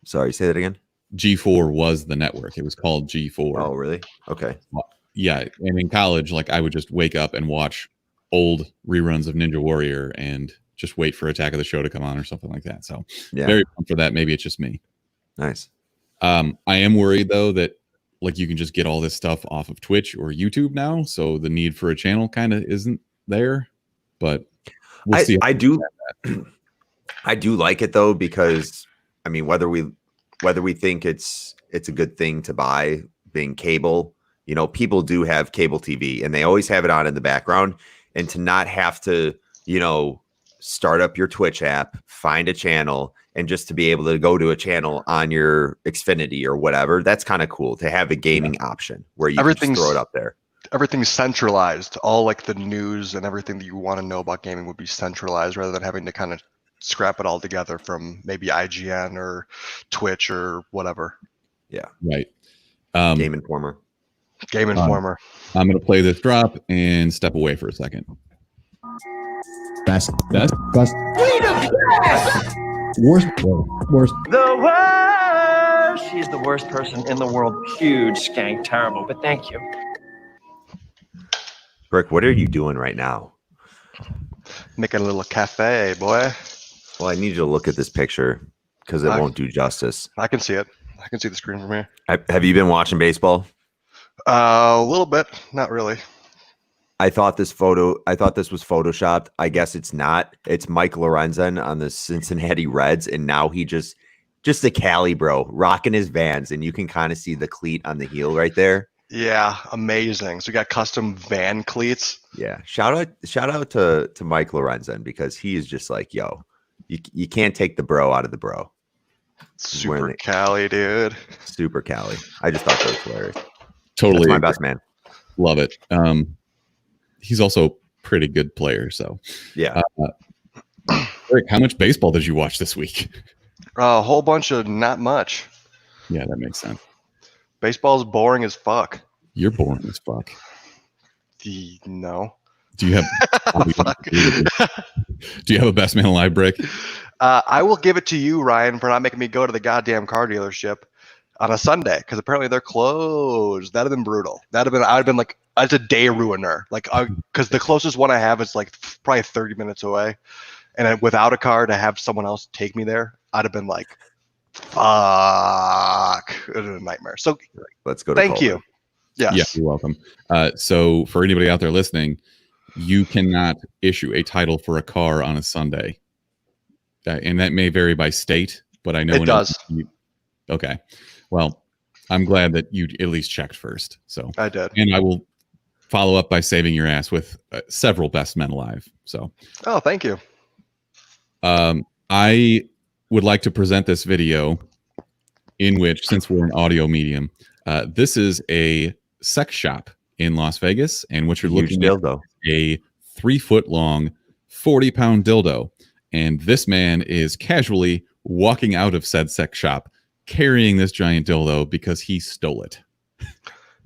Sorry, say that again. G4 was the network. It was called G4. Oh, really? Okay. Yeah, and in college, like I would just wake up and watch old reruns of Ninja Warrior and just wait for Attack of the Show to come on or something like that. So very pumped for that. Maybe it's just me. Nice. I am worried though that like you can just get all this stuff off of Twitch or YouTube now, so the need for a channel kind of isn't there. But we'll see. I do like it though, because I mean, whether we think it's a good thing to buy, being cable, you know, people do have cable TV and they always have it on in the background, and to not have to, you know, start up your Twitch app, find a channel, and just to be able to go to a channel on your Xfinity or whatever, that's kind of cool to have a gaming option where you can just throw it up there. Everything's centralized. All like the news and everything that you want to know about gaming would be centralized rather than having to kind of scrap it all together from maybe IGN or Twitch or whatever. Yeah. Right. Game Informer. Game Informer. I'm going to play this drop and step away for a second. Best. Worst. The worst. She's the worst person in the world. Huge, skank, terrible. But thank you. Brick, what are you doing right now? Making a little cafe, boy. Well, I need you to look at this picture because it won't do justice. I can see it. I can see the screen from here. Have you been watching baseball? A little bit. Not really. I thought this was photoshopped. I guess it's not. It's Mike Lorenzen on the Cincinnati Reds, and now he just a Cali bro rocking his Vans, and you can kind of see the cleat on the heel right there. Yeah, amazing. So we got custom van cleats. Yeah, shout out to Mike Lorenzen, because he is just like, yo, you can't take the bro out of the bro. Super Cali, dude. Super Cali. I just thought that was hilarious. Totally, that's my best man. Love it. He's also a pretty good player. So yeah. Rick, how much baseball did you watch this week? A whole bunch of not much. Yeah, that makes sense. Baseball's boring as fuck. You're boring as fuck. No. Do you have? Do you have a best man alive, Brick? I will give it to you, Ryan, for not making me go to the goddamn car dealership on a Sunday, because apparently they're closed. That'd have been brutal. I'd have been like, it's a day ruiner. Like, because the closest one I have is like probably 30 minutes away, and without a car to have someone else take me there, I'd have been like, fuck, it would have been a nightmare. So let's go. Thank you. Yes. Yeah, you're welcome. So for anybody out there listening, you cannot issue a title for a car on a Sunday, and that may vary by state, but I know it does. Okay. Well, I'm glad that you at least checked first. So I did, and I will follow up by saving your ass with several best men alive. So, oh, thank you. I would like to present this video in which, since we're an audio medium, this is a sex shop in Las Vegas, and what you're looking at is a 3-foot long, 40-pound dildo, and this man is casually walking out of said sex shop carrying this giant dildo because he stole it.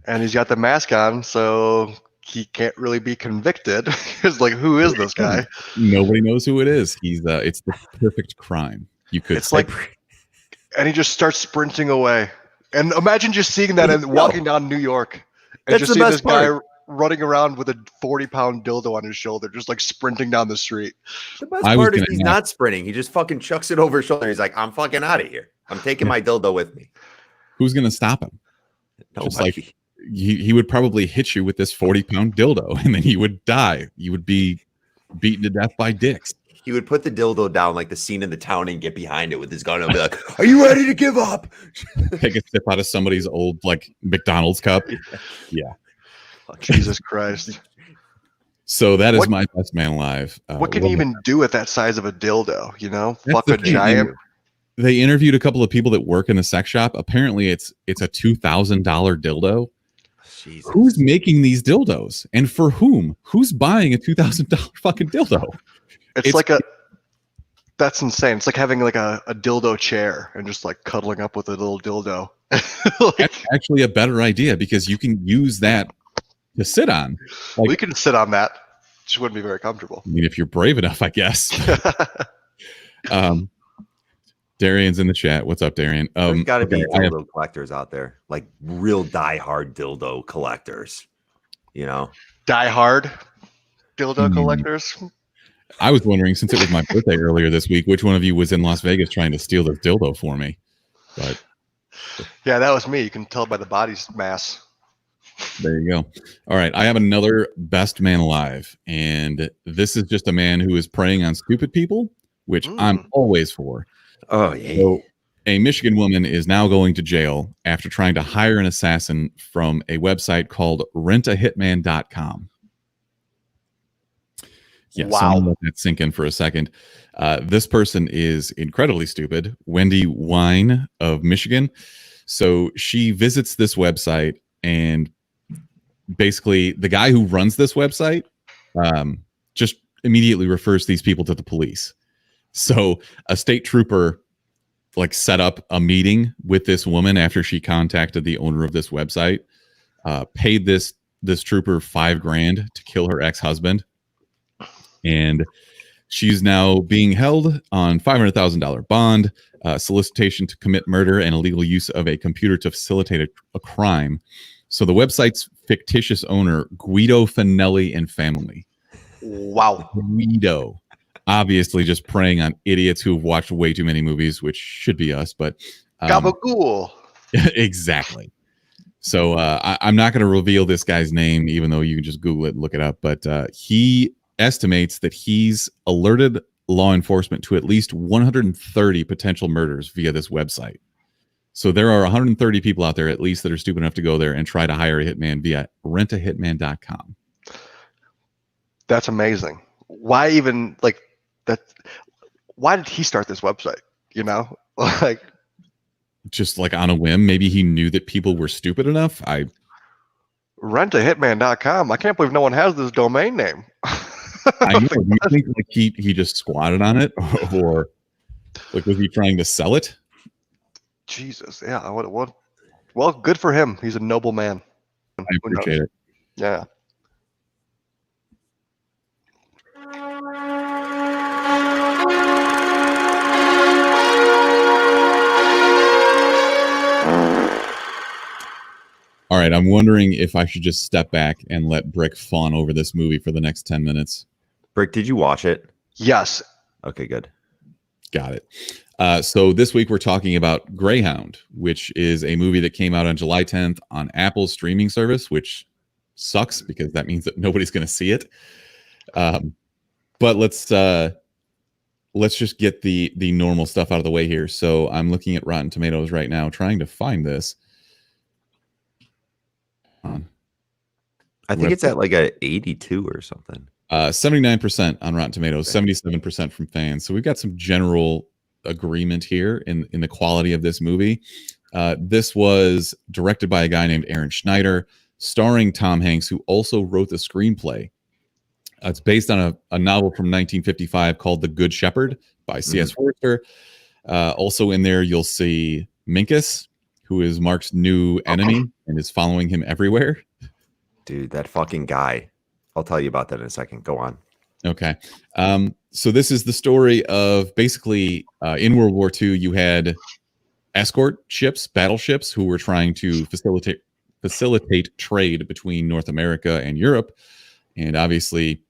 And he's got the mask on, so he can't really be convicted. It's like, who is this guy? Nobody knows who it is. It's the perfect crime. You could. It's like, and he just starts sprinting away. And imagine just seeing that and walking down New York, and just seeing this guy running around with a 40-pound dildo on his shoulder, just like sprinting down the street. The best part is he's not sprinting. He just fucking chucks it over his shoulder. He's like, I'm fucking out of here. I'm taking my dildo with me. Who's going to stop him? Nobody. Just like he would probably hit you with this 40-pound dildo, and then you would die. You would be beaten to death by dicks. he would put the dildo down like the scene in The Town and get behind it with his gun and be like, "Are you ready to give up?" Take a sip out of somebody's old like McDonald's cup. Yeah. Oh, Jesus Christ. So that is my best man alive. What can you even do with that size of a dildo? You know, That's fuck a giant. They interviewed a couple of people that work in the sex shop. Apparently, it's a $2,000 dildo. Jesus. Who's making these dildos, and for whom? Who's buying a $2,000 fucking dildo? It's like a. That's insane. It's like having like a dildo chair and just like cuddling up with a little dildo. That's actually a better idea because you can use that to sit on. Like, we can sit on that. Just wouldn't be very comfortable. I mean, if you're brave enough, I guess. Darian's in the chat. What's up, Darian? There's got to be dildo collectors out there, like real die-hard dildo collectors. You know, die-hard dildo collectors. I was wondering, since it was my birthday earlier this week, which one of you was in Las Vegas trying to steal this dildo for me? But yeah, that was me. You can tell by the body mass. There you go. All right. I have another best man alive. And this is just a man who is preying on stupid people, which I'm always for. Oh, yeah. So a Michigan woman is now going to jail after trying to hire an assassin from a website called rentahitman.com. Yeah, wow. So I'm gonna let that sink in for a second. This person is incredibly stupid. Wendy Wine of Michigan. So she visits this website, and basically the guy who runs this website just immediately refers these people to the police. So a state trooper like set up a meeting with this woman after she contacted the owner of this website, paid this trooper $5,000 to kill her ex-husband. And she's now being held on $500,000 bond, solicitation to commit murder, and illegal use of a computer to facilitate a crime. So the website's fictitious owner, Guido Finelli and family. Wow. Guido. Obviously just preying on idiots who have watched way too many movies, which should be us, but Gabagool. Exactly. So I'm not going to reveal this guy's name, even though you can just Google it and look it up. But he estimates that he's alerted law enforcement to at least 130 potential murders via this website. So there are 130 people out there at least that are stupid enough to go there and try to hire a hitman via rentahitman.com. That's amazing. Why even like that? Why did he start this website? You know, like just like on a whim. Maybe he knew that people were stupid enough. Rentahitman.com. I can't believe no one has this domain name. I know. Do you think like he just squatted on it, or like was he trying to sell it? Jesus, yeah. What? Well, good for him. He's a noble man. I appreciate it. Yeah. All right, I'm wondering if I should just step back and let Brick fawn over this movie for the next 10 minutes. Brick, did you watch it? Yes. Okay, good. Got it. So this week we're talking about Greyhound, which is a movie that came out on July 10th on Apple's streaming service, which sucks because that means that nobody's going to see it. But let's just get the normal stuff out of the way here. So I'm looking at Rotten Tomatoes right now, trying to find this. I think it's at like a 82 or something. 79% on Rotten Tomatoes, 77% from fans. So we've got some general agreement here in the quality of this movie. This was directed by a guy named Aaron Schneider, starring Tom Hanks, who also wrote the screenplay. It's based on a novel from 1955 called The Good Shepherd by C.S. Forster. Also in there, you'll see Minkus, who is Mark's new enemy and is following him everywhere. Dude, that fucking guy. I'll tell you about that in a second. Go on. Okay. So this is the story of basically in World War II, you had escort ships, battleships, who were trying to facilitate trade between North America and Europe. And obviously,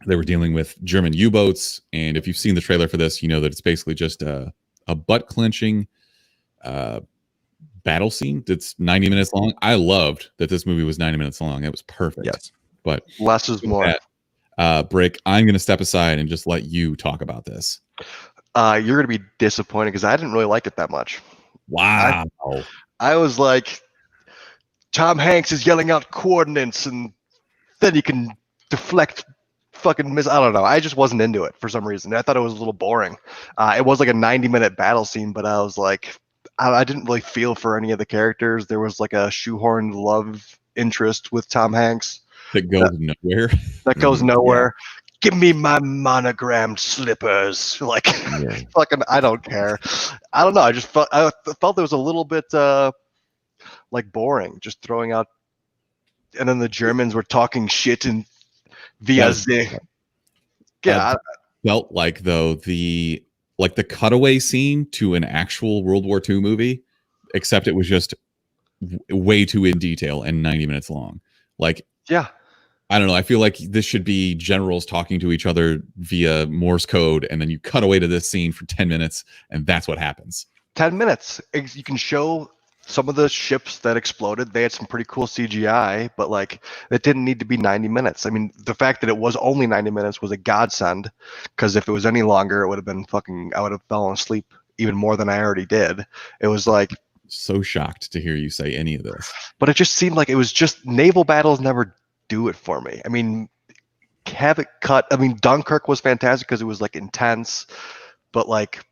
they were dealing with German U-boats. And if you've seen the trailer for this, you know that it's basically just a butt-clenching battle scene that's 90 minutes long. I loved that this movie was 90 minutes long. It was perfect. Yes. But less is more. Brick, I'm going to step aside and just let you talk about this. You're going to be disappointed because I didn't really like it that much. Wow. I was like, Tom Hanks is yelling out coordinates and then you can deflect fucking miss. I don't know. I just wasn't into it for some reason. I thought it was a little boring. It was like a 90-minute battle scene, but I was like, I didn't really feel for any of the characters. There was like a shoehorned love interest with Tom Hanks That goes nowhere. that goes nowhere. Give me my monogrammed slippers. Like, fucking, I don't care. I don't know. I felt there was a little bit like boring, just throwing out. And then the Germans were talking shit and via the. Yeah, felt like though the cutaway scene to an actual World War II movie, except it was just way too in detail and 90 minutes long. Like, yeah. I don't know. I feel like this should be generals talking to each other via Morse code, and then you cut away to this scene for 10 minutes, and that's what happens. 10 minutes. You can show some of the ships that exploded. They had some pretty cool CGI, but like it didn't need to be 90 minutes. I mean, the fact that it was only 90 minutes was a godsend, because if it was any longer, it would have been fucking. I would have fallen asleep even more than I already did. It was like so shocked to hear you say any of this, but it just seemed like it was just naval battles never do it for me. I mean, have it cut. I mean, Dunkirk was fantastic because it was like intense, but like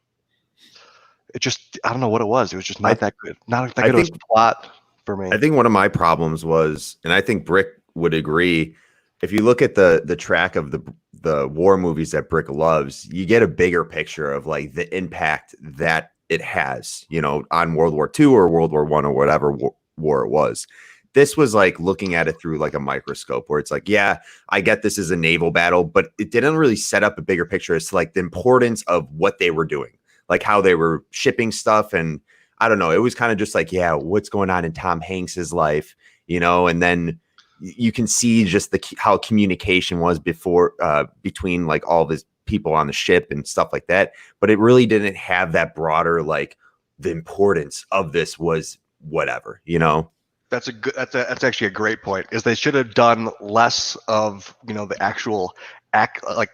it just, I don't know what it was. It was just not that good. Not that good of a plot for me. I think one of my problems was, and I think Brick would agree, if you look at the track of the war movies that Brick loves, you get a bigger picture of like the impact that it has, you know, on World War II or World War I or whatever war it was. This was like looking at it through like a microscope where it's like, yeah, I get this is a naval battle, but it didn't really set up a bigger picture as to like the importance of what they were doing, like how they were shipping stuff. And I don't know, it was kind of just like, yeah, what's going on in Tom Hanks's life, you know? And then you can see just how communication was before between like all these people on the ship and stuff like that. But it really didn't have that broader, like the importance of this was whatever, you know? That's actually a great point. Is they should have done less of, you know, the actual like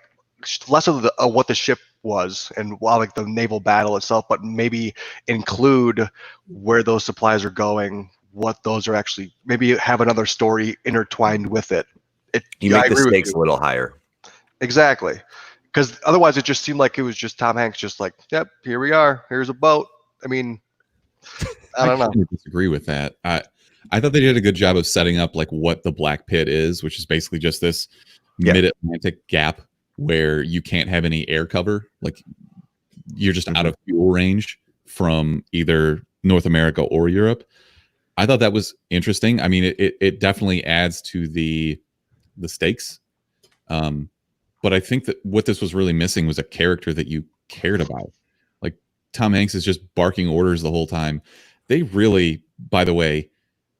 less of what the ship was and like the naval battle itself, but maybe include where those supplies are going, what those are actually. Maybe have another story intertwined with it. You make the stakes a little higher. Exactly, because otherwise it just seemed like it was just Tom Hanks, just like, yep, here we are. Here's a boat. I mean, I don't know. I disagree with that. I thought they did a good job of setting up like what the Black Pit is, which is basically just this mid-Atlantic gap where you can't have any air cover. Like you're just out of fuel range from either North America or Europe. I thought that was interesting. I mean, it definitely adds to the stakes. But I think that what this was really missing was a character that you cared about. Like Tom Hanks is just barking orders the whole time. They really, by the way,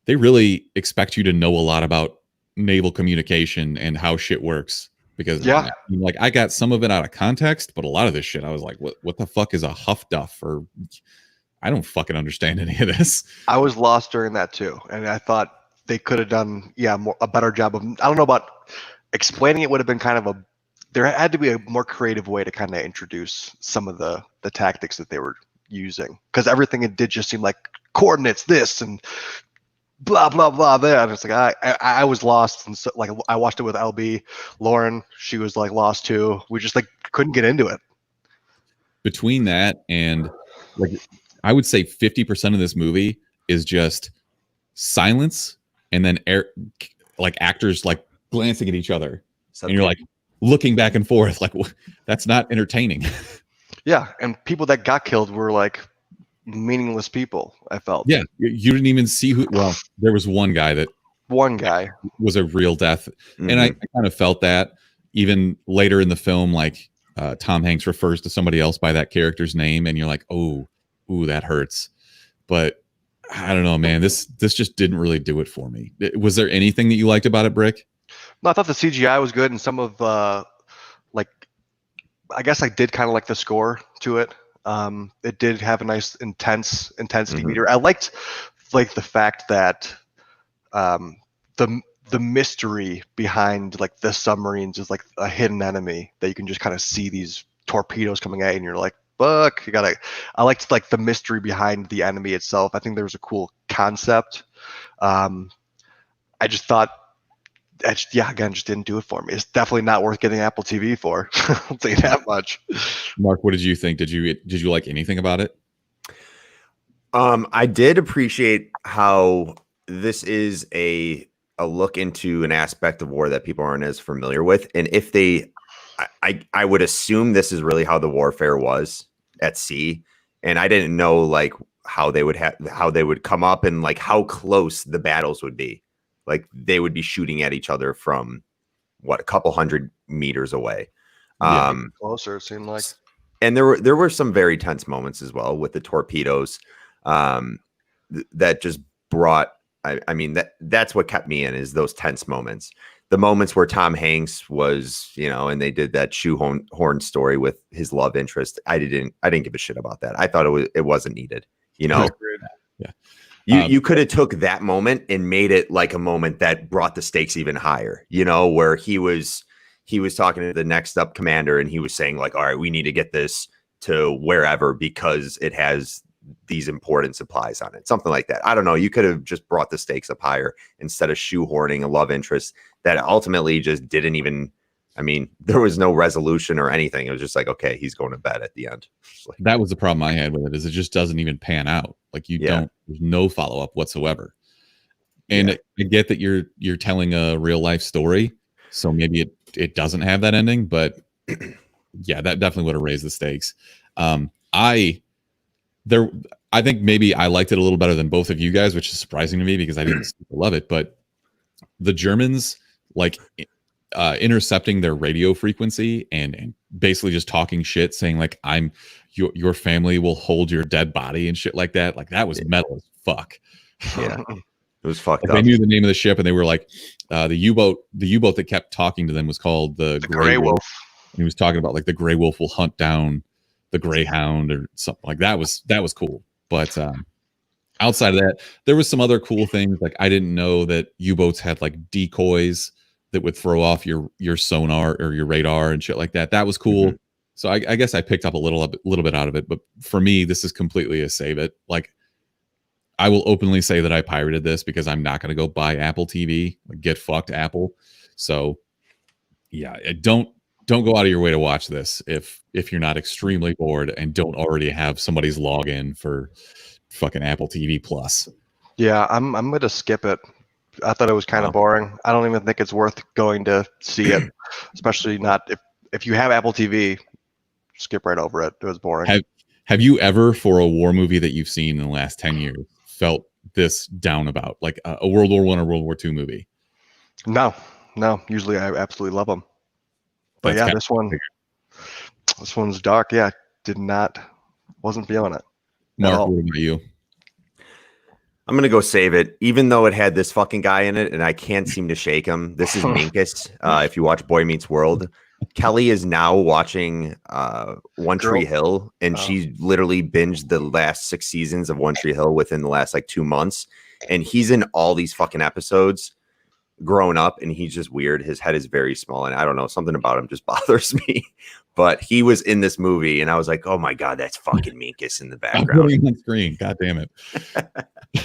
they really expect you to know a lot about naval communication and how shit works. Because like I got some of it out of context, but a lot of this shit I was like, what the fuck is a huff duff? Or I don't fucking understand any of this. I was lost during that too, and I thought they could have done a better job of. I don't know about explaining it. Would have been kind of there had to be a more creative way to kind of introduce some of the tactics that they were using, because everything it did just seem like coordinates this and blah blah blah there, and it's like I was lost, and so like I watched it with LB, Lauren, she was like lost too. We just like couldn't get into it. Between that and like I would say 50% of this movie is just silence, and then like actors like glancing at each other, and you're like looking back and forth, like that's not entertaining. Yeah, and people that got killed were like meaningless people. I felt. Yeah, you didn't even see who. Well, there was one guy was a real death, and I kind of felt that even later in the film, like Tom Hanks refers to somebody else by that character's name, and you're like, ooh, that hurts. But I don't know, man. This just didn't really do it for me. Was there anything that you liked about it, Brick? No, I thought the CGI was good, and some of like I guess I did kind of like the score to it. It did have a nice intensity meter. I liked like the fact that the mystery behind like the submarines is like a hidden enemy that you can just kind of see these torpedoes coming at you, and you're like, fuck, I liked like the mystery behind the enemy itself. I think there was a cool concept. I just thought, again, just didn't do it for me. It's definitely not worth getting Apple TV for. I'll tell you that much. Mark, what did you think? Did you like anything about it? I did appreciate how this is a look into an aspect of war that people aren't as familiar with, and if they, I would assume this is really how the warfare was at sea, and I didn't know like how they would come up and like how close the battles would be. Like they would be shooting at each other from a couple hundred meters away. Closer, it seemed like. And there were some very tense moments as well with the torpedoes. That just brought. I mean that's what kept me in, is those tense moments. The moments where Tom Hanks was, and they did that shoehorn story with his love interest. I didn't give a shit about that. I thought it wasn't needed. Yeah. You could have took that moment and made it like a moment that brought the stakes even higher, where he was talking to the next up commander and he was saying like, all right, we need to get this to wherever because it has these important supplies on it. Something like that. I don't know. You could have just brought the stakes up higher instead of shoehorning a love interest that ultimately just didn't even, there was no resolution or anything. It was just like, okay, he's going to bed at the end. That was the problem I had with it, is it just doesn't even pan out. Like there's no follow-up whatsoever. And I get that you're telling a real life story, so maybe it doesn't have that ending, but yeah, that definitely would have raised the stakes. I think maybe I liked it a little better than both of you guys, which is surprising to me because I didn't love it. But the Germans like intercepting their radio frequency and basically just talking shit, saying like, "I'm your family will hold your dead body" and shit like that. Like that was metal as fuck. Yeah, it was fucked up. They knew the name of the ship, and they were like, the U-boat that kept talking to them was called the Grey Wolf. He was talking about like the Grey Wolf will hunt down the Greyhound or something like that. Was cool. But outside of that, there was some other cool things. Like I didn't know that U-boats had like decoys that would throw off your sonar or your radar and shit like that. That was cool. Mm-hmm. So I guess I picked up a little bit out of it. But for me, this is completely a save it. Like I will openly say that I pirated this because I'm not going to go buy Apple TV. Like, get fucked, Apple. So yeah, don't go out of your way to watch this if you're not extremely bored and don't already have somebody's login for fucking Apple TV Plus. Yeah, I'm gonna skip it. I thought it was kind of boring. I don't even think it's worth going to see it, especially not if you have Apple TV. Skip right over it. It was boring. Have you ever, for a war movie that you've seen in the last 10 years, felt this down about, like a World War I or World War II movie? No. Usually I absolutely love them. But yeah, this one's dark. Yeah, wasn't feeling it. Mark, what about you? I'm going to go save it, even though it had this fucking guy in it and I can't seem to shake him. This is Minkus. If you watch Boy Meets World, Kelly is now watching One Tree Hill, and she literally binged the last 6 seasons of One Tree Hill within the last like 2 months. And he's in all these fucking episodes growing up, and he's just weird. His head is very small, and I don't know, something about him just bothers me. But he was in this movie, and I was like, oh my God, that's fucking Minkus in the background. On screen. God damn it.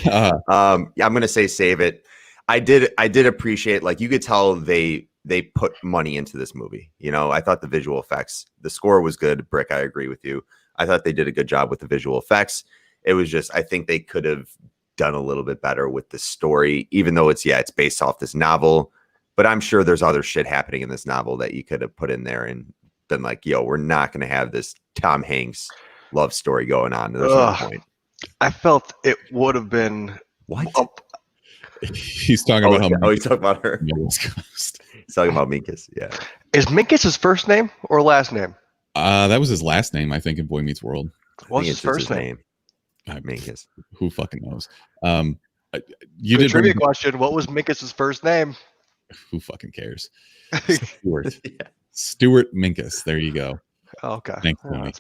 Yeah, I'm gonna say save it. I did appreciate, like, you could tell they put money into this movie. I thought the visual effects, the score was good. Brick, I agree with you. I thought they did a good job with the visual effects. It was just, I think they could have done a little bit better with the story, even though it's based off this novel. But I'm sure there's other shit happening in this novel that you could have put in there and been like, yo, we're not going to have this Tom Hanks love story going on. There's no point. I felt it would have been. What? He's talking about how. He's talking about her. He's talking about Minkus. Yeah. Is Minkus his first name or last name? That was his last name, I think, in Boy Meets World. What's his first name? Minkus. Who fucking knows? You did trivia question. What was Minkus's first name? Who fucking cares? Stuart. Yeah. Stuart Minkus. There you go. Okay. Thanks, Tony.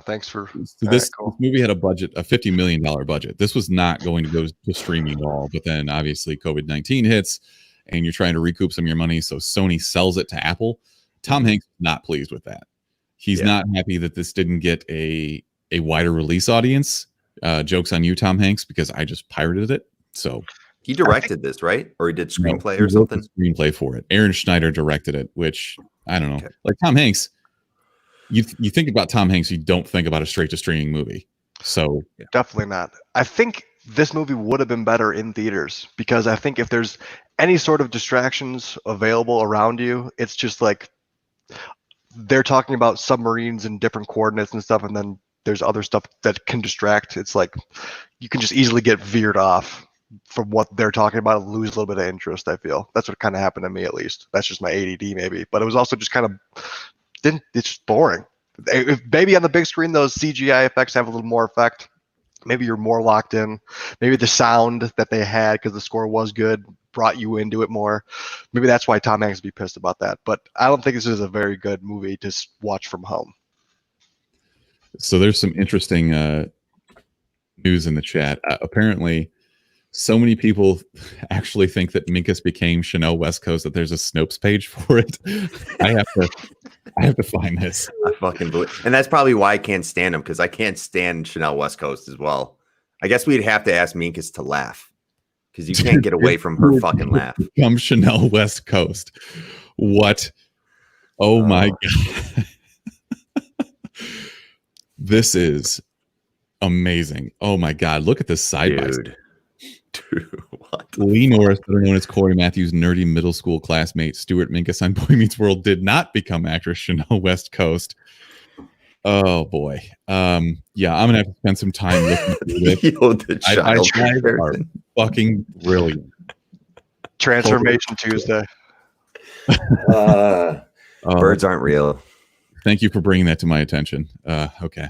Thanks for. So this movie had a $50 million budget. This was not going to go to streaming at all. But then obviously COVID-19 hits, and you're trying to recoup some of your money, so Sony sells it to Apple. Tom Hanks is not pleased with that. He's not happy that this didn't get a wider release audience. Joke's on you, Tom Hanks, because I just pirated it. So he directed this, right? Or he did screenplay or something? Screenplay for it. Aaron Schneider directed it, which I don't know. Okay. Like Tom Hanks, you think about Tom Hanks, you don't think about a straight-to-streaming movie. So definitely not. I think this movie would have been better in theaters, because I think if there's any sort of distractions available around you, it's just like they're talking about submarines and different coordinates and stuff, and then there's other stuff that can distract. It's like you can just easily get veered off from what they're talking about and lose a little bit of interest. I feel that's what kind of happened to me, at least. That's just my ADD maybe, but it was also just kind of it's just boring. If maybe on the big screen those CGI effects have a little more effect, maybe you're more locked in. Maybe the sound that they had, because the score was good, brought you into it more. Maybe that's why Tom Hanks would be pissed about that. But I don't think this is a very good movie to watch from home. So there's some interesting news in the chat. Apparently, so many people actually think that Minkus became Chanel West Coast that there's a Snopes page for it. I have to find this. I fucking believe, and that's probably why I can't stand him, because I can't stand Chanel West Coast as well. I guess we'd have to ask Minkus to laugh, because you can't get away from her fucking laugh. Become Chanel West Coast. What? Oh my god. This is amazing. Oh my god, look at this side by side. Dude, what? Lee Norris, better known as Corey Matthews' nerdy middle school classmate Stuart Minkus on Boy Meets World, did not become actress Chanel West Coast. Oh boy. Yeah, I'm gonna have to spend some time looking through this. The child are fucking brilliant. Transformation Tuesday. Birds aren't real. Thank you for bringing that to my attention. Okay.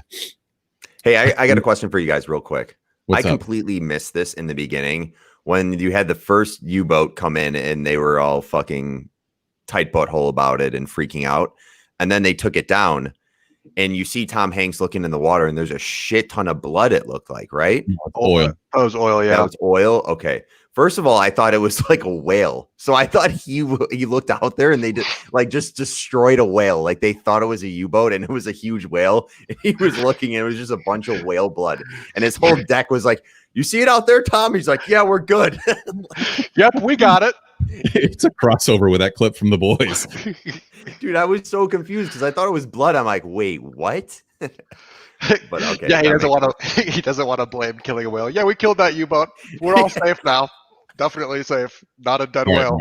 Hey, I got a question for you guys real quick. What's I up? completely missed this in the beginning when you had the first U-boat come in and they were all fucking tight butthole about it and freaking out. And then they took it down and you see Tom Hanks looking in the water and there's a shit ton of blood, it looked like, right? Oil. That was oil, yeah. That was oil? Okay. First of all, I thought it was like a whale. So I thought he looked out there and they did like just destroyed a whale. Like they thought it was a U-boat and it was a huge whale. And he was looking and it was just a bunch of whale blood. And his whole deck was like, you see it out there, Tom? He's like, yeah, we're good. Yep, we got it. It's a crossover with that clip from The Boys. Dude, I was so confused because I thought it was blood. I'm like, wait, what? But okay. Yeah, he doesn't want to blame killing a whale. Yeah, we killed that U-boat. We're all safe now. Definitely safe. Not a dead whale.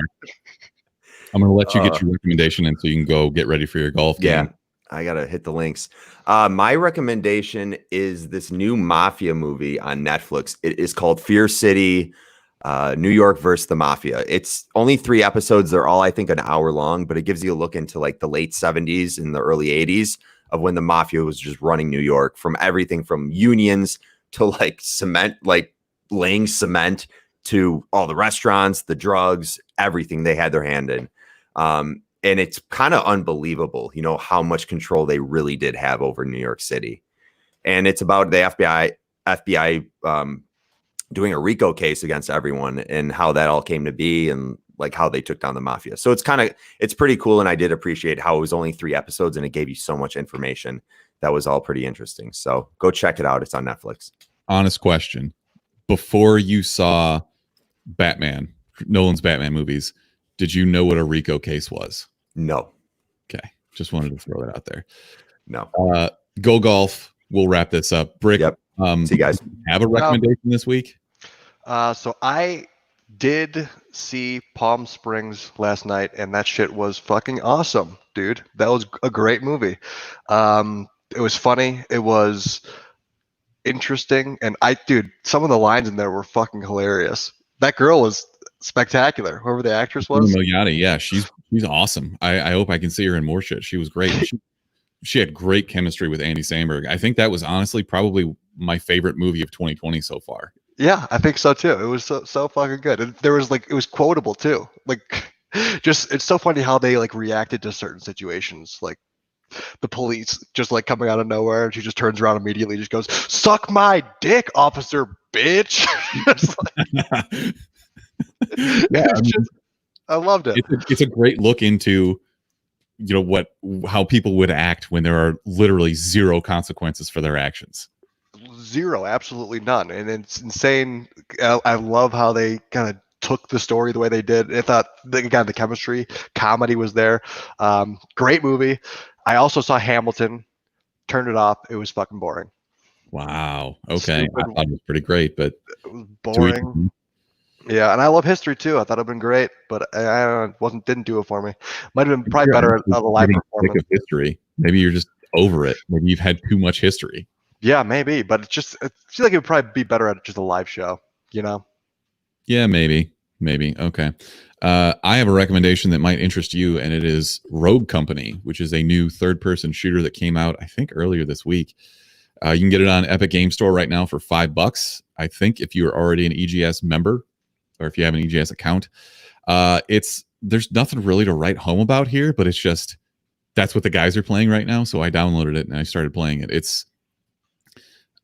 I'm going to let you get your recommendation in so you can go get ready for your golf game. Yeah, I got to hit the links. My recommendation is this new Mafia movie on Netflix. It is called Fear City, New York versus the Mafia. It's only 3 episodes. They're all, I think, an hour long, but it gives you a look into like the late 70s and the early 80s of when the Mafia was just running New York, from everything from unions to like cement, like laying cement, to all the restaurants, the drugs, everything they had their hand in. And it's kind of unbelievable, you know, how much control they really did have over New York City. And it's about the FBI doing a RICO case against everyone and how that all came to be and like how they took down the Mafia. So it's pretty cool. And I did appreciate how it was only 3 episodes and it gave you so much information. That was all pretty interesting. So go check it out. It's on Netflix. Honest question. Before you saw Nolan's Batman movies, did you know what a RICO case was? No. Okay. Just wanted to throw that out there. No. Go golf. We'll wrap this up. Brick, yep. See you guys. Have a recommendation this week? So I did see Palm Springs last night, and that shit was fucking awesome, dude. That was a great movie. It was funny. It was interesting. And some of the lines in there were fucking hilarious. That girl was spectacular. Whoever the actress was. Milioti, yeah, she's awesome. I hope I can see her in more shit. She was great. She had great chemistry with Andy Samberg. I think that was honestly probably my favorite movie of 2020 so far. Yeah, I think so too. It was so fucking good. And there was it was quotable too. Like, just it's so funny how they like reacted to certain situations. Like the police just like coming out of nowhere, and she just turns around immediately, just goes, "Suck my dick, officer, bitch." I loved it. It's a great look into, how people would act when there are literally zero consequences for their actions. Zero, absolutely none. And it's insane. I love how they kind of took the story the way they did. I thought, again, the chemistry, comedy was there. Great movie. I also saw Hamilton, turned it off. It was fucking boring. Wow. Okay. Stupid. I thought it was pretty great, but It was boring. Yeah, and I love history too. I thought it'd been great, but I didn't do it for me. Might have been probably better at a live performance. Of history. Maybe you're just over it. Maybe you've had too much history. Yeah, maybe, but it feels like it would probably be better at just a live show, Yeah, maybe. Okay. I have a recommendation that might interest you, and it is Rogue Company, which is a new third-person shooter that came out, I think, earlier this week. You can get it on Epic Game Store right now for $5. I think if you're already an EGS member, or if you have an EGS account, there's nothing really to write home about here, but it's just that's what the guys are playing right now. So I downloaded it and I started playing it.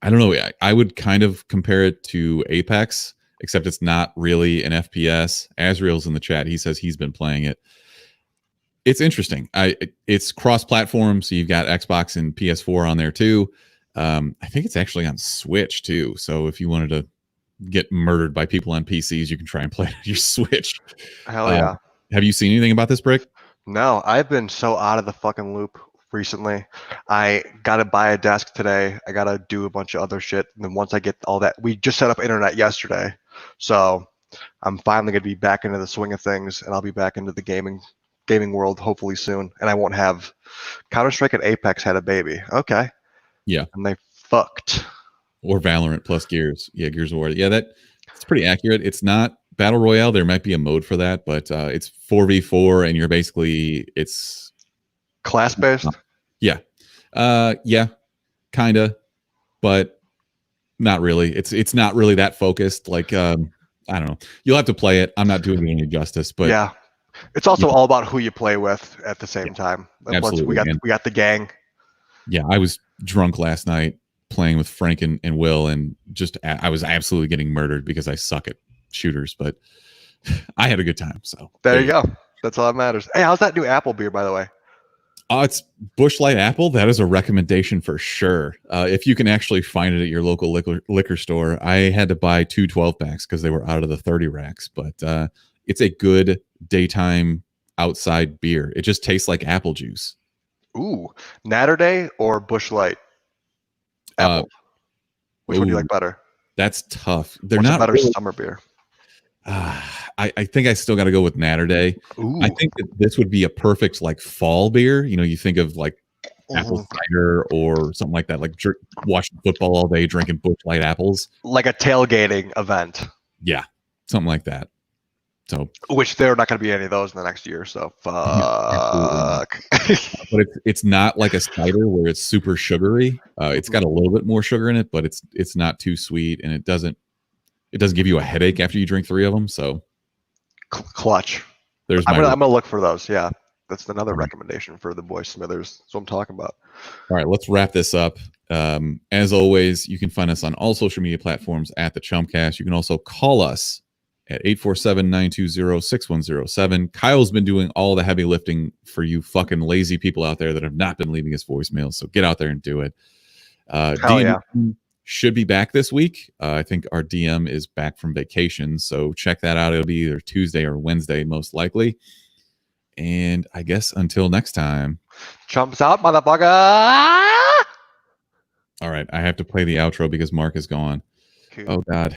I don't know. I would kind of compare it to Apex, except it's not really an FPS. Azriel's in the chat. He says he's been playing it. It's interesting. It's cross-platform, so you've got Xbox and PS4 on there too. I think it's actually on Switch too. So if you wanted to get murdered by people on PCs, you can try and play it on your Switch. Hell yeah. Have you seen anything about this, Brick? No, I've been so out of the fucking loop recently. I gotta buy a desk today. I gotta do a bunch of other shit. And then once I get all that, we just set up internet yesterday. So I'm finally gonna be back into the swing of things, and I'll be back into the gaming world hopefully soon. And I won't have Counter-Strike and Apex had a baby. Okay. Yeah. And they fucked. Or Valorant plus Gears. Yeah, Gears of War. Yeah, it's pretty accurate. It's not Battle Royale. There might be a mode for that, but it's 4v4, and it's class-based? Yeah. Yeah, kind of, but not really. It's not really that focused. Like, I don't know. You'll have to play it. I'm not doing it any justice, but yeah. It's also all about who you play with at the same time. Absolutely, we got the gang. Yeah, I was drunk last night playing with Frank and Will, and I was absolutely getting murdered because I suck at shooters, but I had a good time. So there you go. That's all that matters. Hey, how's that new apple beer, by the way? It's Busch Light Apple. That is a recommendation for sure. If you can actually find it at your local liquor store. I had to buy 2 12-packs because they were out of the 30 racks, but it's a good daytime outside beer. It just tastes like apple juice. Ooh, Natter Day or Busch Light? Apple. Which one do you like better? That's tough. What's not a better summer beer. I think I still got to go with Natter Day. Ooh. I think that this would be a perfect like fall beer. You think of like apple cider or something like that, like watching football all day, drinking Busch Light apples, like a tailgating event. Yeah, something like that. So, which there are not going to be any of those in the next year. So fuck. But it's not like a cider where it's super sugary. It's got a little bit more sugar in it, but it's not too sweet, and it doesn't give you a headache after you drink 3 of them. So clutch. I'm gonna look for those. Yeah, that's another recommendation for the boy Smithers. That's what I'm talking about. All right, let's wrap this up. As always, you can find us on all social media platforms at the Chumpcast. You can also call us at 847-920-6107. Kyle's been doing all the heavy lifting for you fucking lazy people out there that have not been leaving us voicemails. So get out there and do it. DM should be back this week. I think our DM is back from vacation. So check that out. It'll be either Tuesday or Wednesday, most likely. And I guess until next time. Chumps out, motherfucker. All right. I have to play the outro because Mark is gone. Cool. Oh, God.